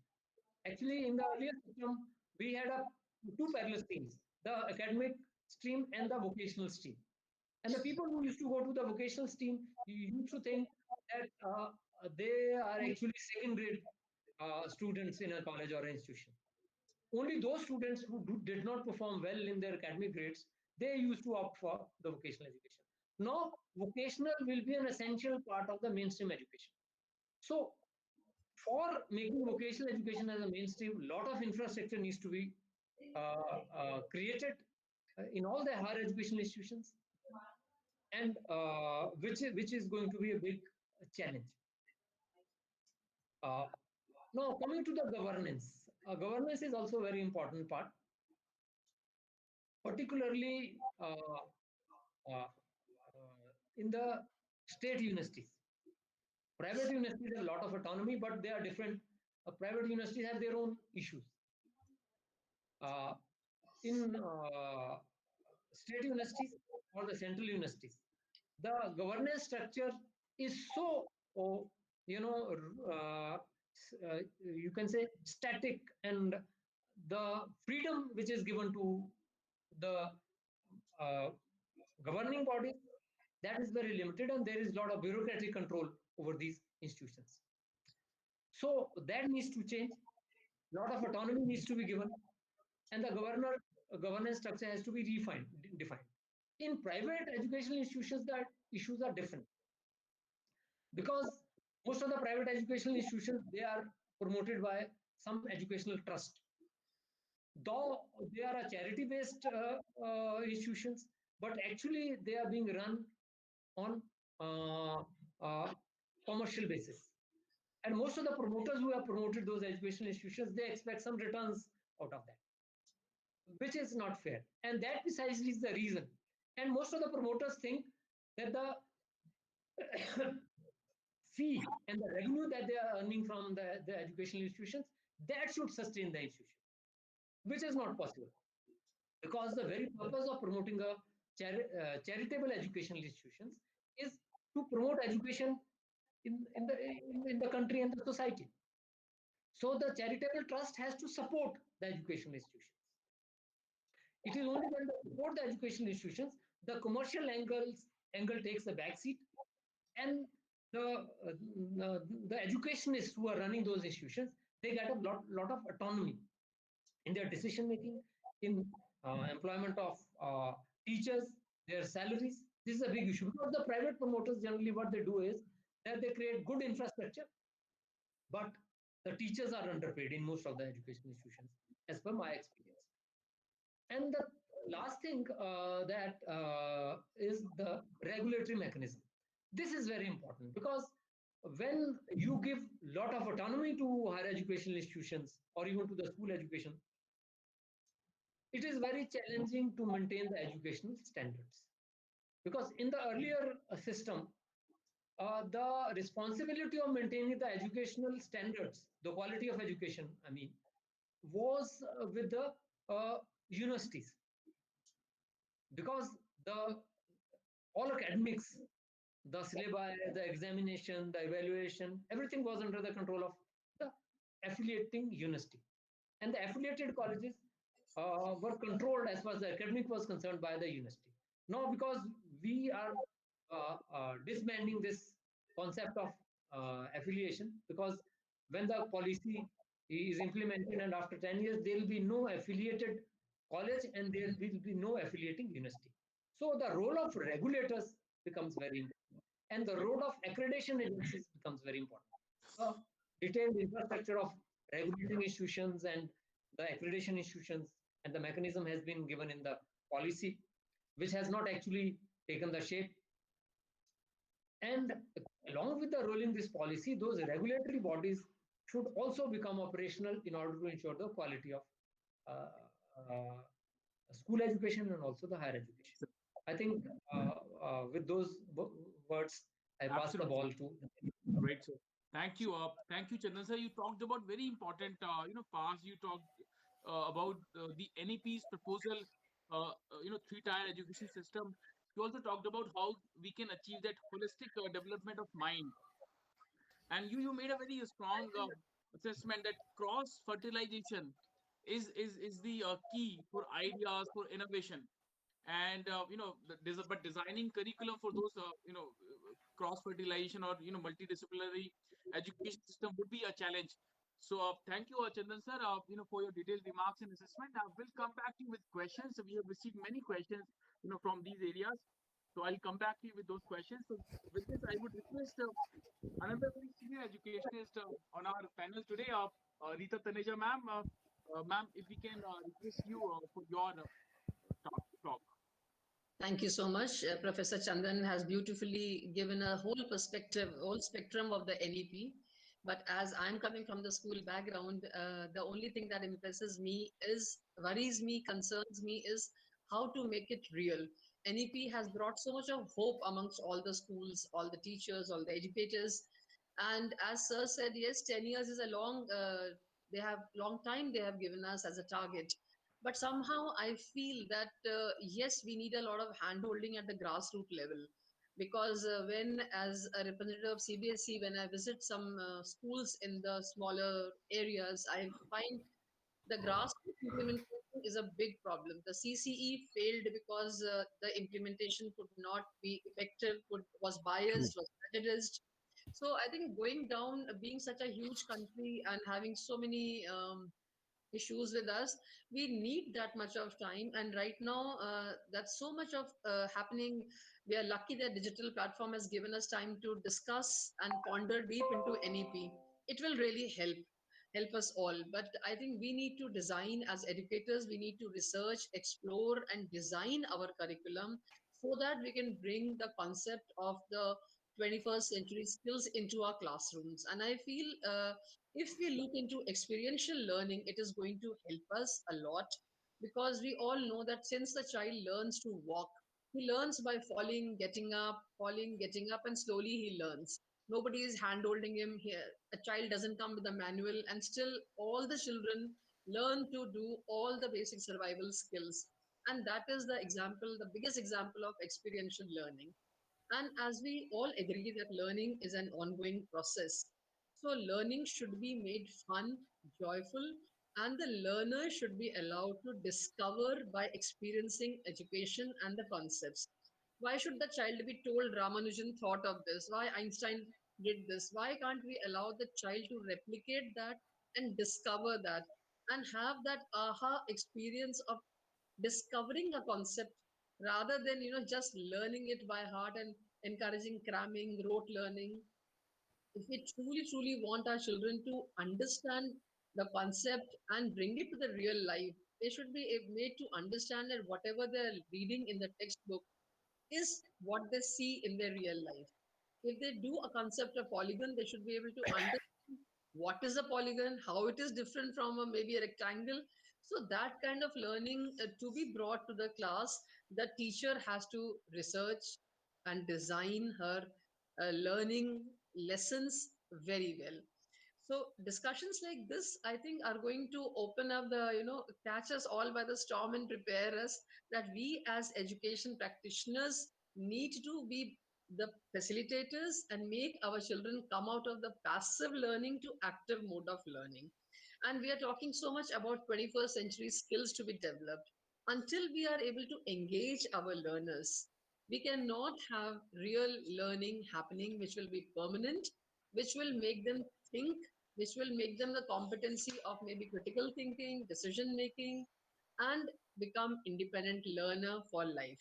Speaker 3: Actually, in the earlier system, we had two parallel streams, the academic stream and the vocational stream. And the people who used to go to the vocational stream used to think that they are actually second grade students in a college or institution. Only those students who did not perform well in their academic grades, they used to opt for the vocational education. Now, vocational will be an essential part of the mainstream education. So, for making vocational education as a mainstream, a lot of infrastructure needs to be created in all the higher education institutions, and which is going to be a big challenge. Now, coming to the governance, governance is also a very important part, particularly in the state universities. Private universities have a lot of autonomy, but they are different. Private universities have their own issues. In state universities or the central universities, the governance structure is so, you can say static, and the freedom which is given to the governing body, that is very limited, and there is a lot of bureaucratic control over these institutions. So that needs to change. A lot of autonomy needs to be given, and the governance structure has to be defined. In private educational institutions, that issues are different, because most of the private educational institutions, they are promoted by some educational trust. Though they are a charity-based institutions, but actually they are being run on commercial basis. And most of the promoters who have promoted those educational institutions, they expect some returns out of that, which is not fair. And that precisely is the reason. And most of the promoters think that the fee and the revenue that they are earning from the educational institutions, that should sustain the institution, which is not possible. Because the very purpose of promoting a charitable educational institutions is to promote education in the country and the society. So the charitable trust has to support the educational institutions. It is only when they support the educational institutions, the commercial angle takes a back seat, and the educationists who are running those institutions, they get a lot of autonomy in their decision making, in employment of teachers, their salaries. This is a big issue because the private promoters generally what they do is that they create good infrastructure, but the teachers are underpaid in most of the education institutions, as per my experience. And the last thing that is the regulatory mechanism. This is very important because when you give lot of autonomy to higher educational institutions or even to the school education, it is very challenging to maintain the educational standards. Because in the earlier system, the responsibility of maintaining the educational standards, the quality of education, I mean, was with the universities. Because the all academics, the syllabi, the examination, the evaluation, everything was under the control of the affiliating university. And the affiliated colleges were controlled as far as the academic was concerned by the university. Now, because we are disbanding this concept of affiliation, because when the policy is implemented and after 10 years, there will be no affiliated college and there will be no affiliating university. So the role of regulators becomes very important and the role of accreditation agencies becomes very important. The detailed infrastructure of regulating institutions and the accreditation institutions and the mechanism has been given in the policy, which has not actually taken the shape. And along with the rolling this policy, those regulatory bodies should also become operational in order to ensure the quality of school education and also the higher education. I think with those words, I pass the ball to.
Speaker 1: Great, sir. Thank you. Thank you, Chandan sir. You talked about very important, parts. You talked about the NEP's proposal, three-tier education system. You also talked about how we can achieve that holistic development of mind. And you made a very strong assessment that cross fertilization is the key for ideas for innovation. And but designing curriculum for those cross fertilization or multidisciplinary education system would be a challenge. So thank you, Chandan sir, for your detailed remarks and assessment. I will come back to you with questions. So we have received many questions from these areas, so I'll come back to you with those questions. So with this, I would request another very senior educationist on our panel today, Rita Taneja ma'am. Ma'am, if we can request you for your talk.
Speaker 2: Thank you so much. Professor Chandan has beautifully given a whole perspective, whole spectrum of the NEP. But as I'm coming from the school background, the only thing that impresses me worries me, concerns me is how to make it real. NEP has brought so much of hope amongst all the schools, all the teachers, all the educators. And as Sir said, yes, 10 years is a long time they have given us as a target. But somehow I feel that yes, we need a lot of handholding at the grassroots level, because when, as a representative of CBSE, when I visit some schools in the smaller areas, I find the grassroots implementation is a big problem. The CCE failed because the implementation could not be effective, was biased, was prejudiced. So I think going down, being such a huge country and having so many issues with us, we need that much of time. And right now, that's so much of happening. We are lucky that digital platform has given us time to discuss and ponder deep into NEP. It will really help us all. But I think we need to design, as educators, we need to research, explore, and design our curriculum so that we can bring the concept of the 21st century skills into our classrooms. And I feel if we look into experiential learning, it is going to help us a lot, because we all know that since the child learns to walk, he learns by falling, getting up, and slowly he learns. Nobody is hand-holding him here. A child doesn't come with a manual, and still all the children learn to do all the basic survival skills. And that is the example, the biggest example of experiential learning. And as we all agree that learning is an ongoing process, so learning should be made fun, joyful, and the learner should be allowed to discover by experiencing education and the concepts. Why should the child be told Ramanujan thought of this? Why Einstein did this? Why can't we allow the child to replicate that and discover that and have that aha experience of discovering a concept rather than just learning it by heart and encouraging cramming, rote learning. If we truly want our children to understand the concept and bring it to the real life, they should be made to understand that whatever they're reading in the textbook is what they see in their real life. If they do a concept of polygon, they should be able to understand what is a polygon, how it is different from maybe a rectangle. So that kind of learning to be brought to the class, the teacher has to research and design her learning lessons very well. So discussions like this, I think, are going to open up the, catch us all by the storm and prepare us that we as education practitioners need to be the facilitators and make our children come out of the passive learning to active mode of learning. And we are talking so much about 21st century skills to be developed. Until we are able to engage our learners, we cannot have real learning happening, which will be permanent, which will make them think, which will make them the competency of maybe critical thinking, decision making, and become independent learner for life.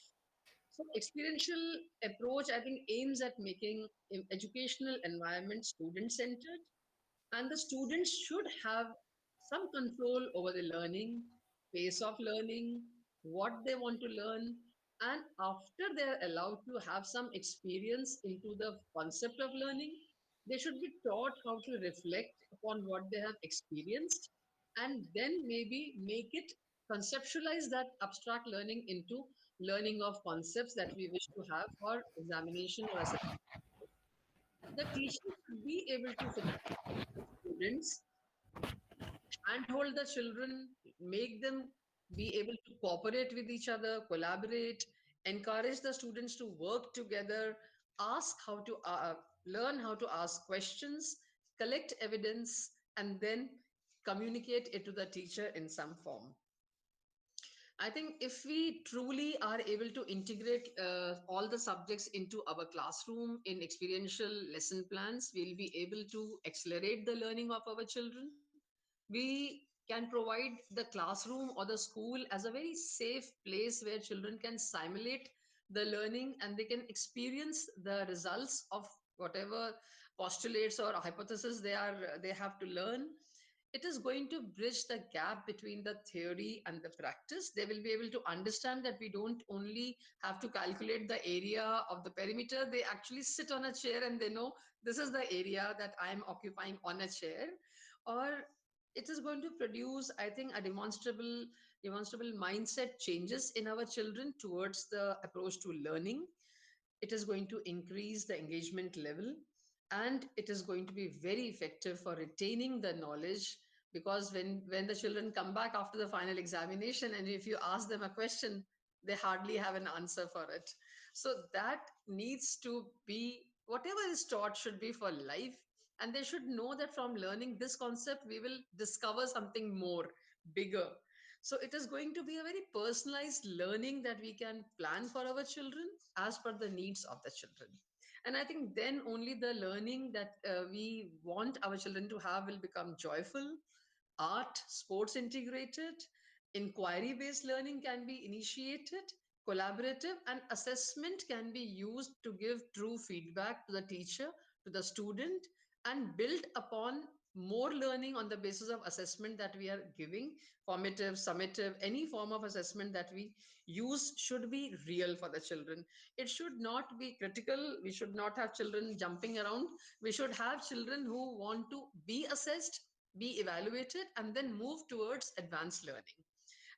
Speaker 2: So experiential approach, I think, aims at making educational environment student centered, and the students should have some control over the learning, pace of learning, what they want to learn, and after they're allowed to have some experience into the concept of learning, they should be taught how to reflect upon what they have experienced and then maybe make it conceptualize that abstract learning into learning of concepts that we wish to have for examination or assessment. The teacher should be able to facilitate students, handhold the children, make them be able to cooperate with each other, collaborate, encourage the students to work together, ask how to learn how to ask questions, collect evidence, and then communicate it to the teacher in some form. I think if we truly are able to integrate all the subjects into our classroom in experiential lesson plans, we'll be able to accelerate the learning of our children. We can provide the classroom or the school as a very safe place where children can simulate the learning and they can experience the results of whatever postulates or hypothesis they have to learn. It is going to bridge the gap between the theory and the practice. They will be able to understand that we don't only have to calculate the area of the perimeter. They actually sit on a chair and they know this is the area that I'm occupying on a chair. Or it is going to produce, I think, a demonstrable mindset changes in our children towards the approach to learning. It is going to increase the engagement level, and it is going to be very effective for retaining the knowledge, because when the children come back after the final examination and if you ask them a question, they hardly have an answer for it. So that needs to be, whatever is taught should be for life, and they should know that from learning this concept we will discover something more, bigger. So it is going to be a very personalized learning that we can plan for our children as per the needs of the children. And I think then only the learning that we want our children to have will become joyful, art, sports integrated, inquiry based learning can be initiated, collaborative, and assessment can be used to give true feedback to the teacher, to the student, and build upon more learning on the basis of assessment that we are giving. Formative, summative, any form of assessment that we use should be real for the children. It should not be critical. We should not have children jumping around. We should have children who want to be assessed, be evaluated, and then move towards advanced learning.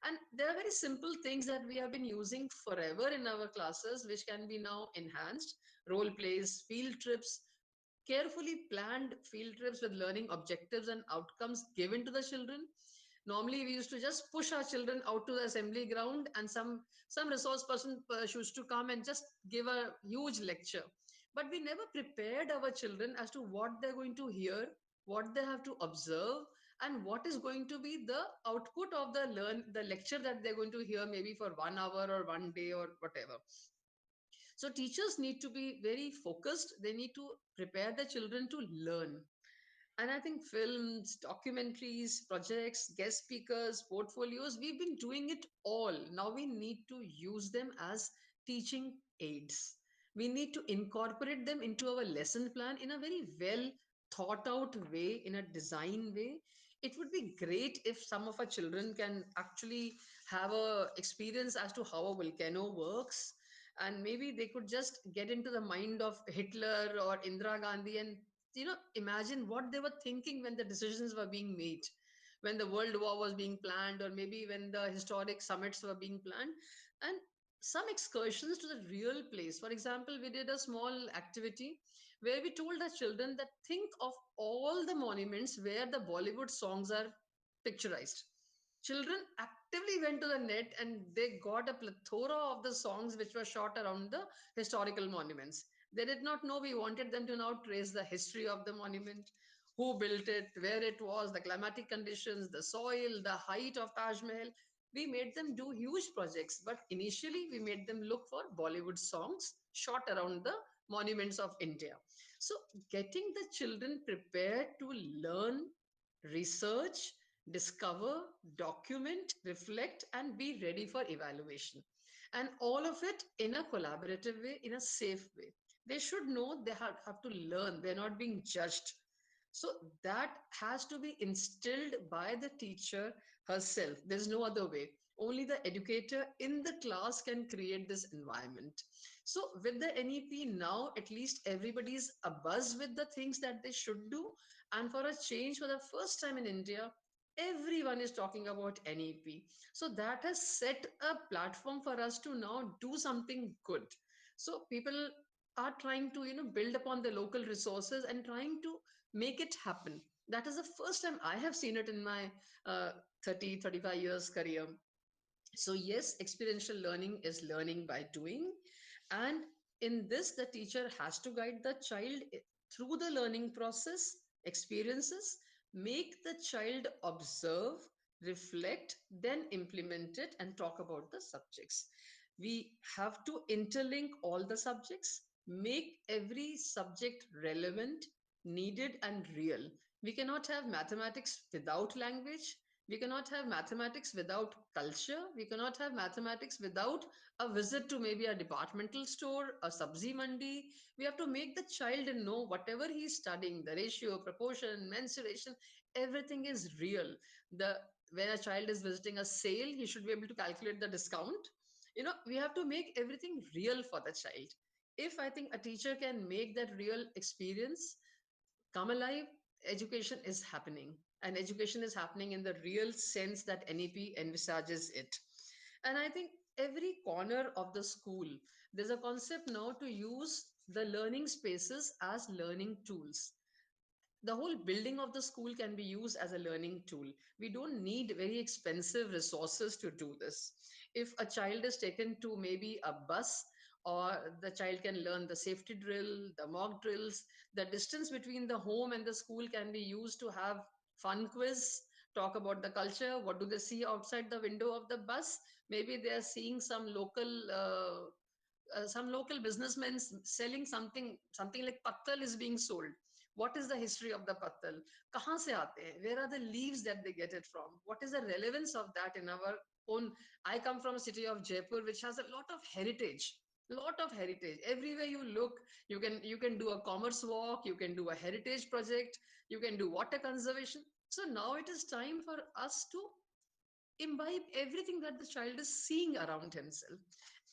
Speaker 2: And there are very simple things that we have been using forever in our classes, which can be now enhanced. Role plays, field trips, carefully planned field trips with learning objectives and outcomes given to the children. Normally, we used to just push our children out to the assembly ground, and some resource person used to come and just give a huge lecture. But we never prepared our children as to what they're going to hear, what they have to observe, and what is going to be the output of the lecture that they're going to hear, maybe for 1 hour or one day or whatever. So teachers need to be very focused. They need to prepare the children to learn. And I think films, documentaries, projects, guest speakers, portfolios, we've been doing it all. Now we need to use them as teaching aids. We need to incorporate them into our lesson plan in a very well thought out way, in a design way. It would be great if some of our children can actually have a experience as to how a volcano works, and maybe they could just get into the mind of Hitler or Indira Gandhi and imagine what they were thinking when the decisions were being made, when the world war was being planned, or maybe when the historic summits were being planned. And some excursions to the real place. For example, we did a small activity where we told our children that think of all the monuments where the Bollywood songs are picturized. Children actively went to the net and they got a plethora of the songs which were shot around the historical monuments. They did not know we wanted them to now trace the history of the monument, who built it, where it was, the climatic conditions, the soil, the height of Taj Mahal. We made them do huge projects, but initially we made them look for Bollywood songs shot around the monuments of India. So, getting the children prepared to learn, research, discover, document, reflect, and be ready for evaluation. And all of it in a collaborative way, in a safe way. They should know they have to learn, they're not being judged. So that has to be instilled by the teacher herself. There's no other way. Only the educator in the class can create this environment. So with the NEP now, at least everybody's abuzz with the things that they should do. And for a change, for the first time in India, everyone is talking about NEP. So that has set a platform for us to now do something good. So people are trying to build upon the local resources and trying to make it happen. That is the first time I have seen it in my 35 years career. So yes, experiential learning is learning by doing, and in this the teacher has to guide the child through the learning process, experiences, make the child observe, reflect, then implement it and talk about the subjects. We have to interlink all the subjects, make every subject relevant, needed and real. We cannot have mathematics without language. We cannot have mathematics without culture. We cannot have mathematics without a visit to maybe a departmental store, a sabzi mandi. We have to make the child know whatever he is studying, the ratio, proportion, mensuration, everything is real. The When a child is visiting a sale, he should be able to calculate the discount. We have to make everything real for the child. If I think a teacher can make that real experience come alive, education is happening. And education is happening in the real sense that NEP envisages it. And I think every corner of the school, there's a concept now to use the learning spaces as learning tools. The whole building of the school can be used as a learning tool. We don't need very expensive resources to do this. If a child is taken to maybe a bus, or the child can learn the safety drill, the mock drills, the distance between the home and the school can be used to have fun quiz, talk about the culture, what do they see outside the window of the bus. Maybe they are seeing some local businessmen selling something like pattal is being sold. What is the history of the pattal? Kahan se aate hain? Where are the leaves that they get it from? What is the relevance of that in our own? I come from a city of Jaipur which has a lot of heritage. Lot of heritage. Everywhere you look, you can do a commerce walk, you can do a heritage project, you can do water conservation. So now it is time for us to imbibe everything that the child is seeing around himself.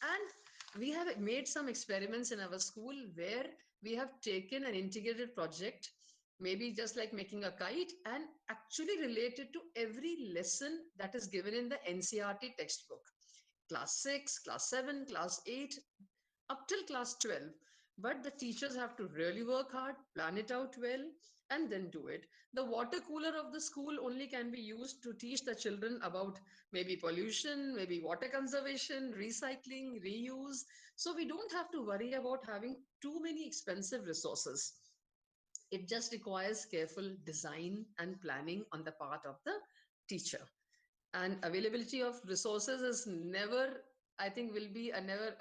Speaker 2: And we have made some experiments in our school where we have taken an integrated project, maybe just like making a kite, and actually related to every lesson that is given in the NCERT textbook. Class 6, class 7, class 8, up till class 12. But the teachers have to really work hard, plan it out well, and then do it. The water cooler of the school only can be used to teach the children about maybe pollution, maybe water conservation, recycling, reuse. So we don't have to worry about having too many expensive resources. It just requires careful design and planning on the part of the teacher. And availability of resources is never, I think, will be a never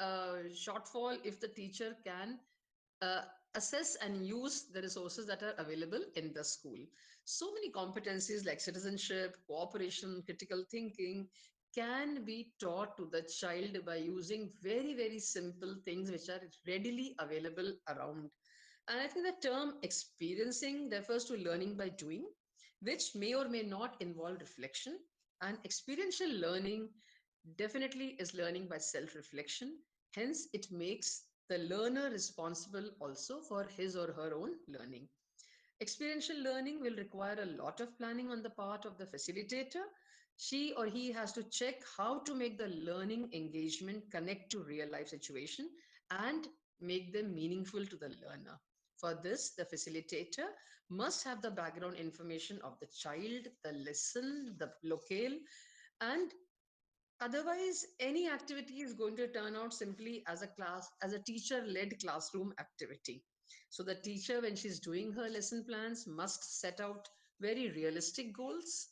Speaker 2: shortfall if the teacher can assess and use the resources that are available in the school. So many competencies like citizenship, cooperation, critical thinking can be taught to the child by using very, very simple things which are readily available around. And I think the term experiencing refers to learning by doing, which may or may not involve reflection. And experiential learning definitely is learning by self reflection. Hence, it makes the learner responsible also for his or her own learning. Experiential learning will require a lot of planning on the part of the facilitator. She or he has to check how to make the learning engagement connect to real life situation and make them meaningful to the learner. For this, the facilitator must have the background information of the child, the lesson, the locale, and otherwise, any activity is going to turn out simply as a class, as a teacher-led classroom activity. So the teacher, when she's doing her lesson plans, must set out very realistic goals,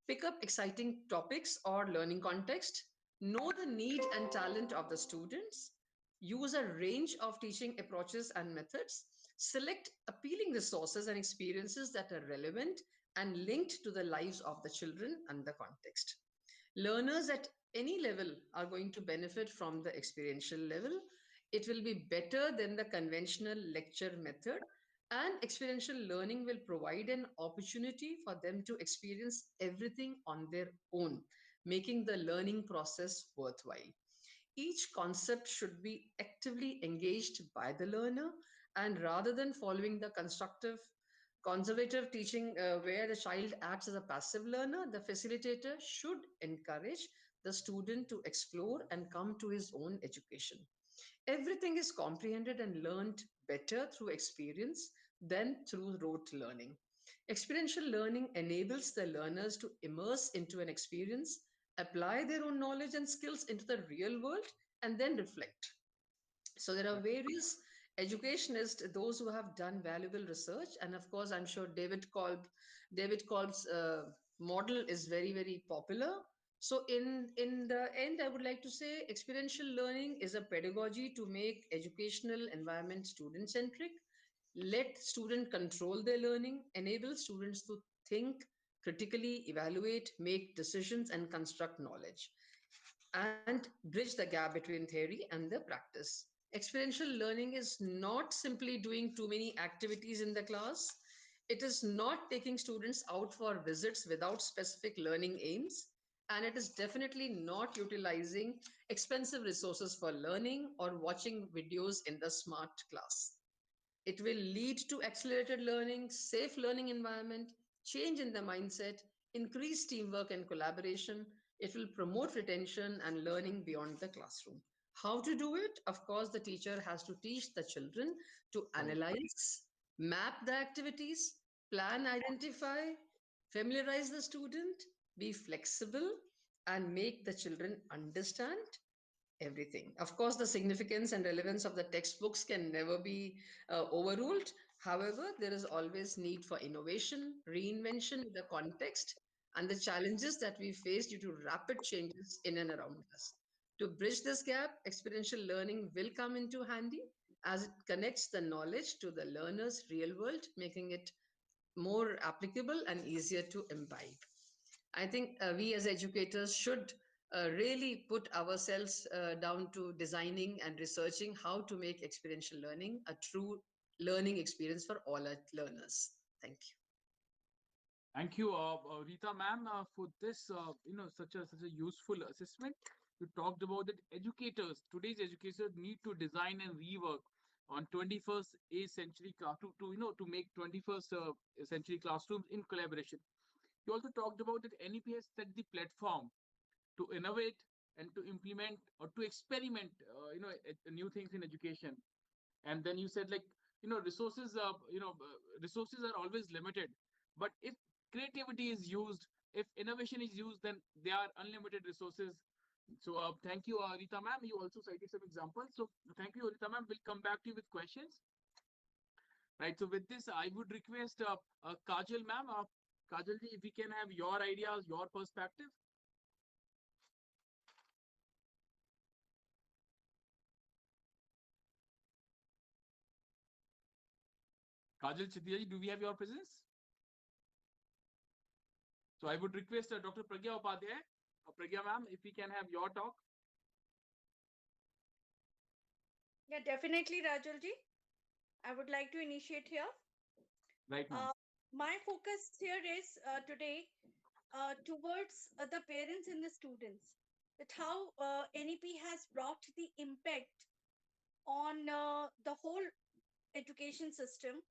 Speaker 2: pick up exciting topics or learning context, know the need and talent of the students, use a range of teaching approaches and methods, select appealing resources and experiences that are relevant and linked to the lives of the children and the context. Learners at any level are going to benefit from the experiential level. It will be better than the conventional lecture method, and experiential learning will provide an opportunity for them to experience everything on their own, making the learning process worthwhile. Each concept should be actively engaged by the learner, and rather than following the constructive conservative teaching where the child acts as a passive learner, the facilitator should encourage the student to explore and come to his own education. Everything is comprehended and learned better through experience than through rote learning. Experiential learning enables the learners to immerse into an experience, apply their own knowledge and skills into the real world, and then reflect. So there are various educationists, those who have done valuable research, and of course, I'm sure David Kolb's model is very, very popular. So in the end, I would like to say experiential learning is a pedagogy to make educational environment student centric. Let student control their learning, enable students to think critically, evaluate, make decisions, and construct knowledge, and bridge the gap between theory and the practice. Experiential learning is not simply doing too many activities in the class. It is not taking students out for visits without specific learning aims. And it is definitely not utilizing expensive resources for learning or watching videos in the smart class. It will lead to accelerated learning, safe learning environment, change in the mindset, increased teamwork and collaboration. It will promote retention and learning beyond the classroom. How to do it? Of course, the teacher has to teach the children to analyze, map the activities, plan, identify, familiarize the student, be flexible, and make the children understand everything. Of course, the significance and relevance of the textbooks can never be overruled. However, there is always need for innovation, reinvention in the context, and the challenges that we face due to rapid changes in and around us. To bridge this gap, experiential learning will come into handy as it connects the knowledge to the learner's real world, making it more applicable and easier to imbibe. I think we as educators should really put ourselves down to designing and researching how to make experiential learning a true learning experience for all our learners. Thank you.
Speaker 1: Thank you, Rita ma'am, for this, such a useful assessment. You talked about that today's educators need to design and rework on 21st a century to make 21st century classrooms in collaboration. You also talked about that NEP has set the platform to innovate and to implement or to experiment, new things in education. And then you said like, resources are always limited, but if creativity is used, if innovation is used, then there are unlimited resources. So thank you, Rita ma'am. You also cited some examples. So thank you, Rita ma'am. We'll come back to you with questions. Right. So with this, I would request Kajal ma'am, Kajal ji, if we can have your ideas, your perspective. Kajal Chitiya, do we have your presence? So I would request Dr. Pragya Upadhyay, Pragya ma'am, if we can have your talk.
Speaker 5: Yeah, definitely, Rajulji. I would like to initiate here.
Speaker 1: Right, ma'am.
Speaker 5: My focus here is today towards the parents and the students, that how NEP has brought the impact on the whole education system,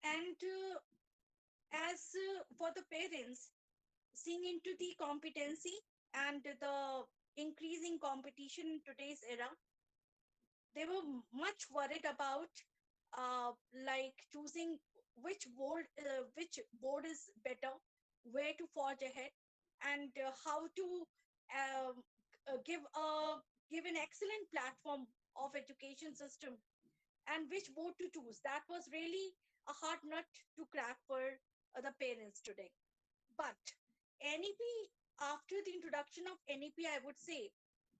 Speaker 5: and as for the parents, seeing into the competency and the increasing competition in today's era, they were much worried about like choosing which board is better, where to forge ahead, and how to um, give an excellent platform of education system, and which board to choose. That was really a hard nut to crack for the parents today. But NEP, after the introduction of NEP, I would say,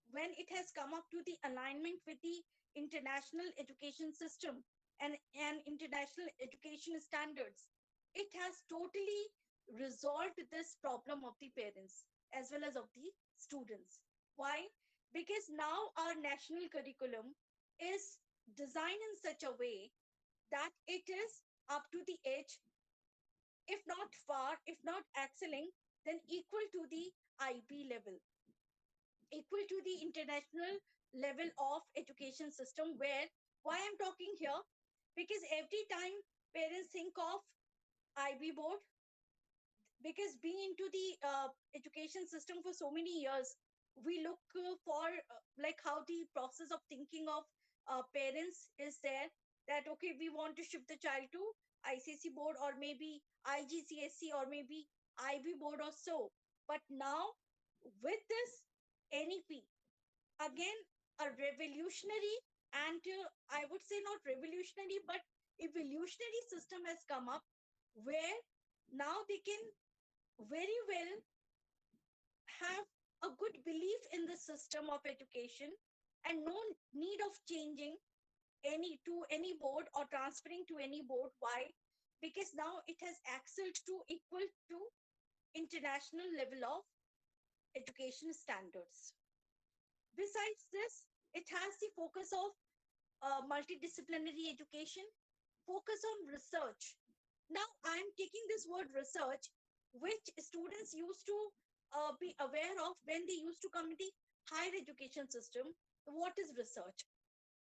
Speaker 5: when it has come up to the alignment with the international education system and international education standards, it has totally resolved this problem of the parents as well as of the students. Why? Because now our national curriculum is designed in such a way that it is up to the edge, if not far, if not excelling, then equal to the IB level, equal to the international level of education system. Where, why I'm talking here, because every time parents think of IB board, because being into the education system for so many years, we look for like how the process of thinking of parents is there, that okay, we want to shift the child to ICC board, or maybe IGCSE, or maybe IB board or so. But now with this NEP, again, a revolutionary, and I would say not revolutionary but evolutionary system has come up, where now they can very well have a good belief in the system of education, and no need of changing any board or transferring to any board. Why? Because now it has excelled to equal to international level of education standards. Besides this, it has the focus of multidisciplinary education, focus on research. Now, I'm taking this word research, which students used to be aware of when they used to come in the higher education system. What is research?